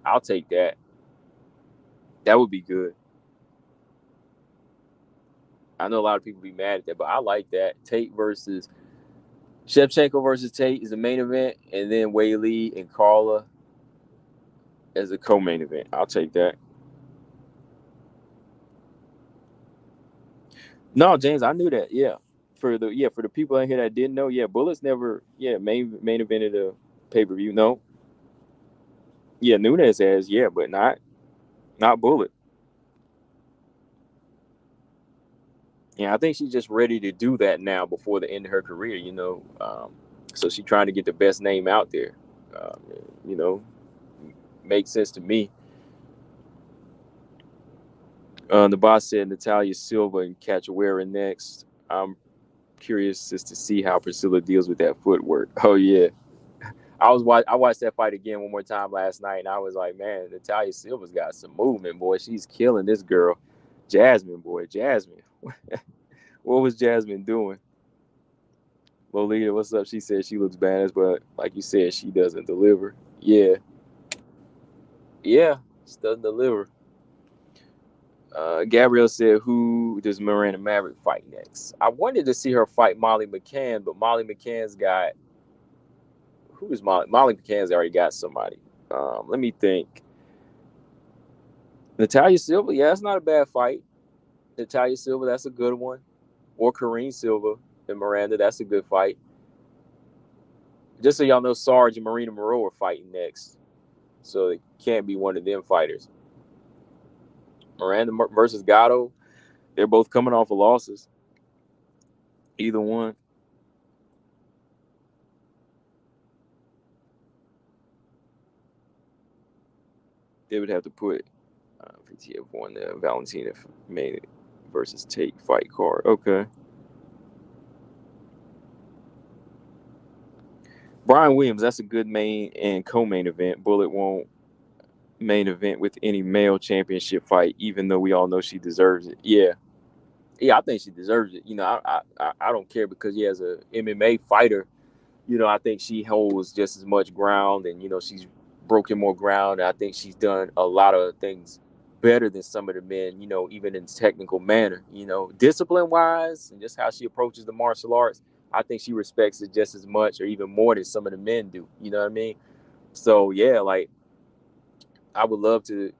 [SPEAKER 1] I'll take that. That would be good. I know a lot of people be mad at that, but I like that. Tate versus Shevchenko versus Tate is the main event, and then Whaley and Carla as a co-main event. I'll take that. No, James, I knew that. Yeah, for the people out here that didn't know, yeah, Bullets never main evented a pay per view. No, yeah, Nunes has, yeah, but not Bullet. Yeah, I think she's just ready to do that now before the end of her career. So she's trying to get the best name out there. Um, you know, Makes sense to me. The boss said Natalia Silva and Cachoeira next. I'm curious just to see how Priscilla deals with that footwork. Oh yeah, I watched that fight again one more time last night, and I was like, man, Natalia Silva's got some movement, boy. She's killing this girl, Jasmine, boy, Jasmine. What was Jasmine doing? Lolita, what's up? She said she looks badass, but like you said, she doesn't deliver. Yeah, she doesn't deliver. Gabrielle said, who does Miranda Maverick fight next? I wanted to see her fight Molly McCann, but Molly McCann's got, who is Molly? Molly McCann's already got somebody. Let me think. Natalia Silva, yeah, that's not a bad fight. Natalia Silva, that's a good one. Or Karine Silva and Miranda, that's a good fight. Just so y'all know, Sarge and Marina Moreau are fighting next. So it can't be one of them fighters. Miranda versus Gatto, they're both coming off of losses. Either one. They would have to put PTF on the Valentina main versus Tate fight card. Okay. Brian Williams, that's a good main and co-main event. Bullet won't main event with any male championship fight, even though we all know she deserves it. Yeah, I think she deserves it. You know, I don't care because as a MMA fighter, I think she holds just as much ground, and she's broken more ground. I think she's done a lot of things better than some of the men. Even in technical manner. Discipline wise, and just how she approaches the martial arts. I think she respects it just as much, or even more than some of the men do. You know what I mean? So yeah, like I would love to,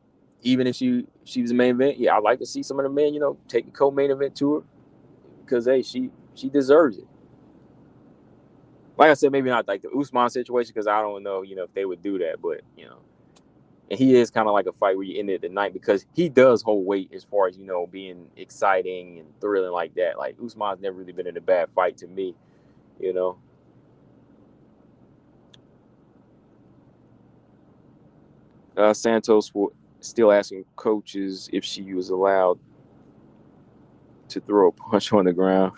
[SPEAKER 1] even if she was the main event. Yeah, I'd like to see some of the men, take the co-main event to her because hey, she deserves it. Like I said, maybe not like the Usman situation because I don't know, if they would do that, but and he is kind of like a fight where you end it at the night because he does hold weight as far as being exciting and thrilling like that. Like Usman's never really been in a bad fight to me, Santos still asking coaches if she was allowed to throw a punch on the ground.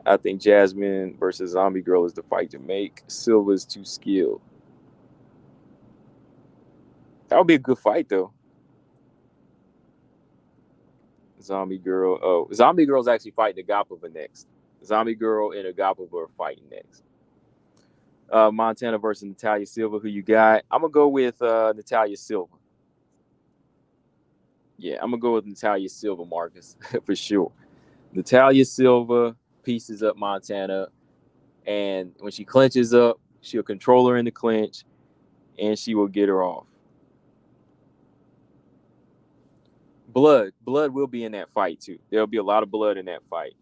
[SPEAKER 1] I think Jasmine versus Zombie Girl is the fight to make. Silva's too skilled. That would be a good fight, though. Zombie Girl. Oh, Zombie Girl's actually fighting Agapova next. Zombie Girl and Agapova are fighting next. Montana versus Natalia Silva. Who you got? I'm going to go with Natalia Silva. Yeah, I'm going to go with Natalia Silva, Marcus, for sure. Natalia Silva pieces up Montana, and when she clinches up, she'll control her in the clinch, and she will get her off. Blood will be in that fight too. There'll be a lot of blood in that fight.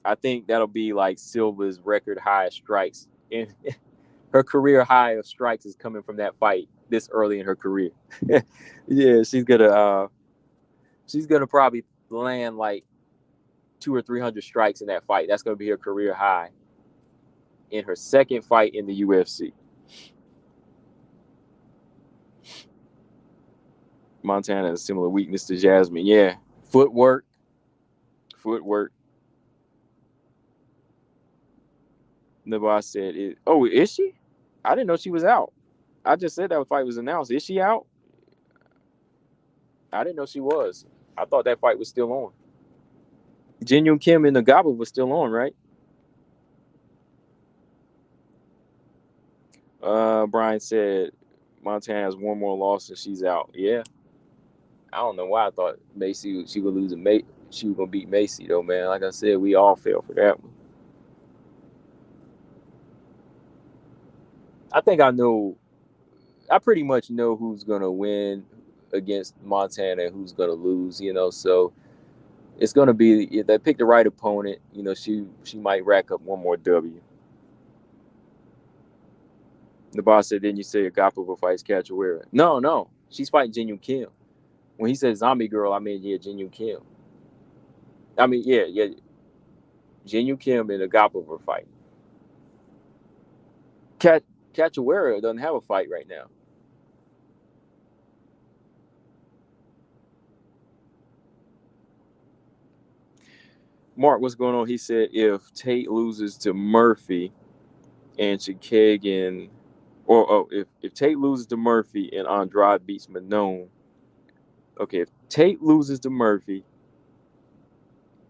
[SPEAKER 1] I think that'll be like Silva's record high of strikes. And her career high of strikes is coming from that fight this early in her career. Yeah, she's gonna probably land like 200 or 300 strikes in that fight. That's gonna be her career high in her second fight in the UFC. Montana has a similar weakness to Jasmine. Yeah, footwork. Nabas said, "Oh, is she? I didn't know she was out. I just said that fight was announced. Is she out? I didn't know she was. I thought that fight was still on. Jin Yoon Kim and Nagaba was still on, right?" Brian said Montana has one more loss and she's out. Yeah, I don't know why I thought Macy she would lose a she was gonna beat Macy though, man. Like I said, we all fell for that one. I think I pretty much know who's gonna win against Montana and who's gonna lose. So it's gonna be if they pick the right opponent. She might rack up one more W. The boss said, "Didn't you say Agapova fights Cachoeira?" No, she's fighting Jin Yoon Kim. When he said Zombie Girl, I mean Jin Yoon Kim. I mean Jin Yoon Kim and Agapova fight. Cachoeira doesn't have a fight right now. Mark, what's going on? He said if Tate loses to Murphy and Chikagan, or if Tate loses to Murphy and Andrade beats Manon, okay, if Tate loses to Murphy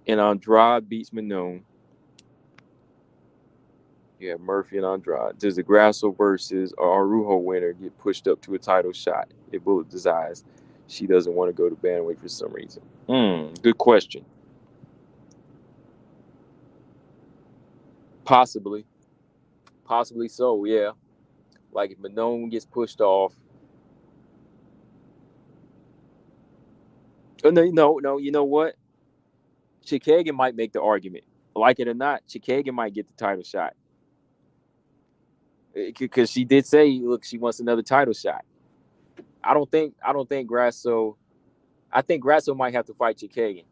[SPEAKER 1] and Andrade beats Manon, yeah, Murphy and Andrade, does the Grasso versus Arujo winner get pushed up to a title shot if Bullet decides she doesn't want to go to bantamweight for some reason? Good question. Possibly so. Yeah, like if Manon gets pushed off. Oh, no. You know what? Chikagan might make the argument. Like it or not, Chikagan might get the title shot because she did say, look, she wants another title shot. I don't think Grasso. I think Grasso might have to fight Chikagan.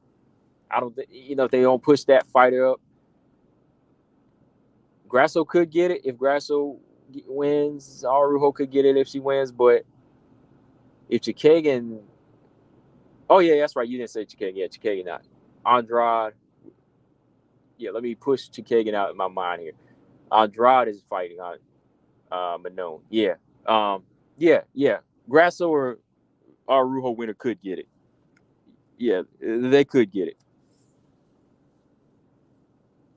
[SPEAKER 1] I don't think, if they don't push that fighter up, Grasso could get it if Grasso wins. Arujo could get it if she wins, but if Chikagan, oh yeah, that's right, you didn't say Chikagan. Yeah, Chikagan not. Andrade. Yeah, let me push Chikagan out in my mind here. Andrade is fighting on Manon. Yeah. Yeah. Grasso or Arujo winner could get it. Yeah, they could get it.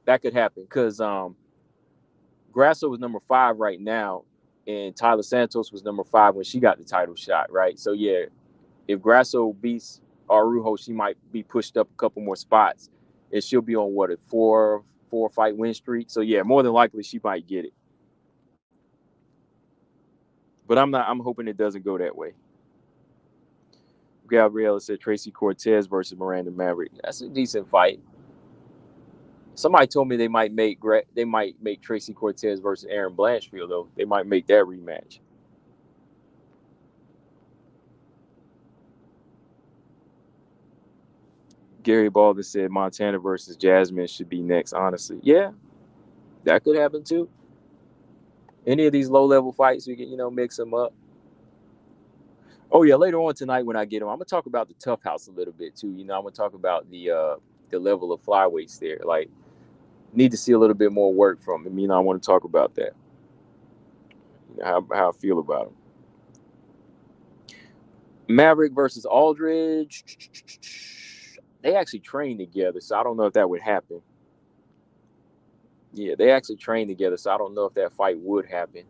[SPEAKER 1] That could happen because Grasso was number 5 right now, and Taila Santos was number 5 when she got the title shot, right? So yeah, if Grasso beats Arujo, she might be pushed up a couple more spots, and she'll be on a four fight win streak. So yeah, more than likely she might get it. But I'm hoping it doesn't go that way. Gabriella said Tracy Cortez versus Miranda Maverick. That's a decent fight. Somebody told me they might make Tracy Cortez versus Aaron Blanchfield though. They might make that rematch. Gary Baldwin said Montana versus Jasmine should be next. Honestly, yeah, that could happen too. Any of these low-level fights, we can mix them up. Oh yeah, later on tonight when I get them, I'm gonna talk about the Tough House a little bit too. I'm gonna talk about the level of flyweights there. Like, need to see a little bit more work from him. I want to talk about that. How I feel about him. Maverick versus Aldridge. They actually train together, so I don't know if that would happen. Yeah, they actually train together, so I don't know if that fight would happen.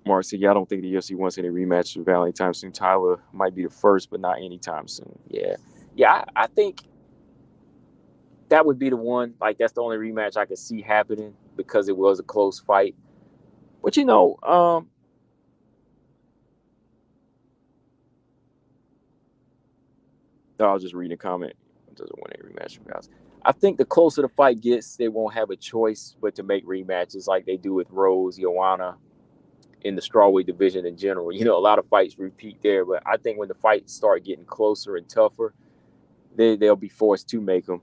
[SPEAKER 1] Mark said, yeah, I don't think the UFC wants any rematches with Val anytime soon. Tyler might be the first, but not anytime soon. Yeah, I think that would be the one. Like, that's the only rematch I could see happening because it was a close fight. But I was just reading a comment. It doesn't want any rematch from guys. I think the closer the fight gets, they won't have a choice but to make rematches like they do with Rose, Joanna, in the strawweight division in general. A lot of fights repeat there, but I think when the fights start getting closer and tougher, they'll be forced to make them.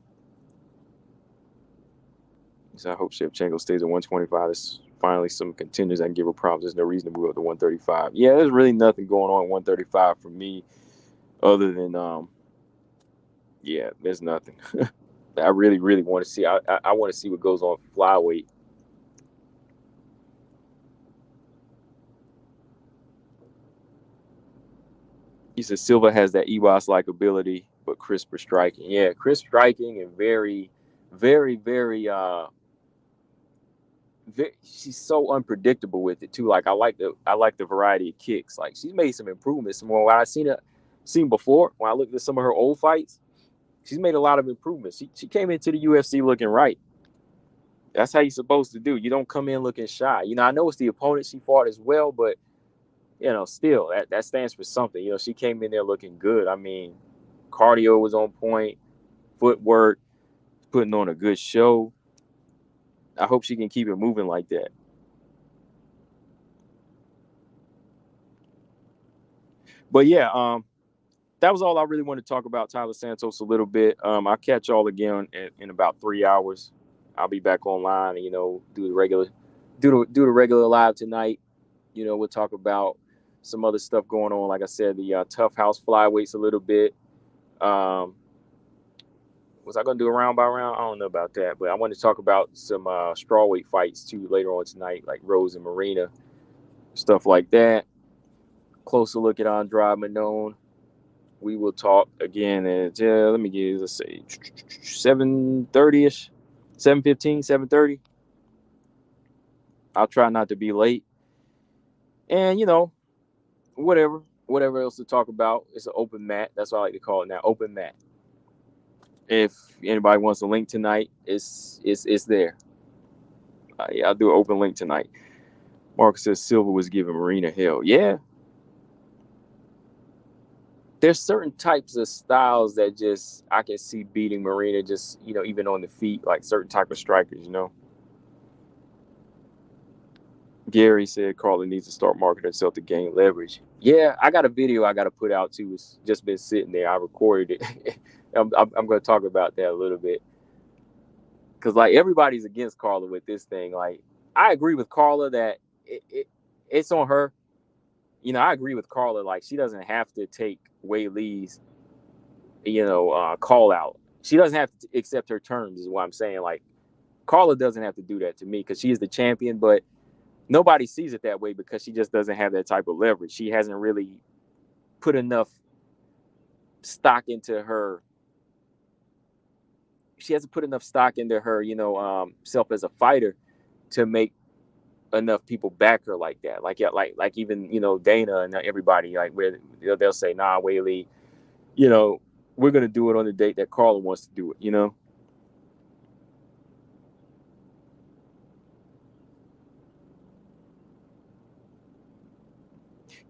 [SPEAKER 1] So I hope Shevchenko stays at 125. There's finally some contenders I can give her problems. There's no reason to move up to 135. Yeah, there's really nothing going on at 135 for me other than there's nothing. I really, really want to see. I want to see what goes on for flyweight. He says Silva has that EBOS-like ability, but crisper striking. Yeah, crisp striking and very, very, very. She's so unpredictable with it too. Like I like the variety of kicks. Like she's made some improvements from what I've seen before. When I looked at some of her old fights, she's made a lot of improvements. She came into the UFC looking right. That's how you're supposed to do. You don't come in looking shy. I know it's the opponent she fought as well, but still that stands for something. She came in there looking good. I mean, cardio was on point, footwork, putting on a good show. I hope she can keep it moving like that. But yeah, that was all I really wanted to talk about Taila Santos a little bit. I'll catch y'all again in about 3 hours. I'll be back online and, do the regular live tonight. We'll talk about some other stuff going on. Like I said, the Tough House flyweights a little bit. Was I gonna do a round by round? I don't know about that, but I want to talk about some strawweight fights too later on tonight, like Rose and Marina, stuff like that. Closer look at Andrade Manon. We will talk again at let me give, let's say 7:30ish, 7:15, 7:30. I'll try not to be late, and whatever else to talk about. It's an open mat. That's what I like to call it now, open mat. If anybody wants a link tonight, it's there. Yeah, I'll do an open link tonight. Marcus says Silva was giving Marina hell. Yeah. There's certain types of styles that just I can see beating Marina, just even on the feet, like certain type of strikers. Gary said Carla needs to start marketing herself to gain leverage. Yeah, I got a video I got to put out too. It's just been sitting there. I recorded it. I'm going to talk about that a little bit, because like everybody's against Carla with this thing. Like I agree with Carla that it's on her. I agree with Carla. Like she doesn't have to take Wei Lee's call out. She doesn't have to accept her terms, is what I'm saying. Like Carla doesn't have to do that to me because she is the champion, but nobody sees it that way because she just doesn't have that type of leverage. She hasn't really put enough stock into her. She hasn't put enough stock into her, self as a fighter to make enough people back her like that. Like, yeah, like even, Dana and everybody, like where they'll say, nah, Wei Lee, we're going to do it on the date that Carla wants to do it,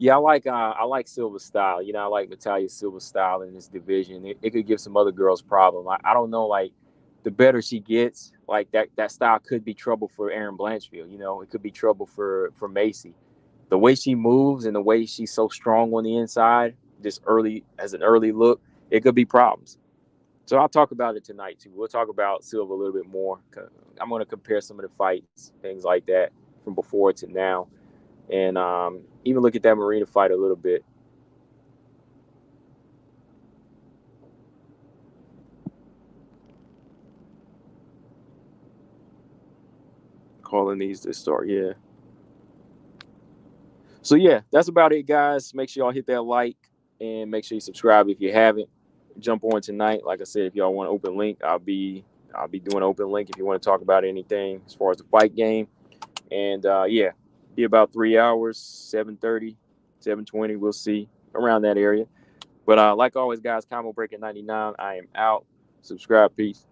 [SPEAKER 1] Yeah, I like Silva's style. I like Natalia Silva's style in this division. It could give some other girls problem. I don't know, like the better she gets, like that style could be trouble for Erin Blanchfield. It could be trouble for Macy. The way she moves and the way she's so strong on the inside, just early as an early look, it could be problems. So I'll talk about it tonight too. We'll talk about Silva a little bit more. I'm going to compare some of the fights, things like that, from before to now, and even look at that Marina fight a little bit. Calling needs to start, yeah. So yeah, that's about it, guys. Make sure y'all hit that like and make sure you subscribe if you haven't. Jump on tonight. Like I said, if y'all want an open link, I'll be doing an open link if you want to talk about anything as far as the fight game. And yeah, be about 3 hours, 7:30, 7:20. We'll see around that area. But like always, guys, Combo Breaking 99. I am out. Subscribe. Peace.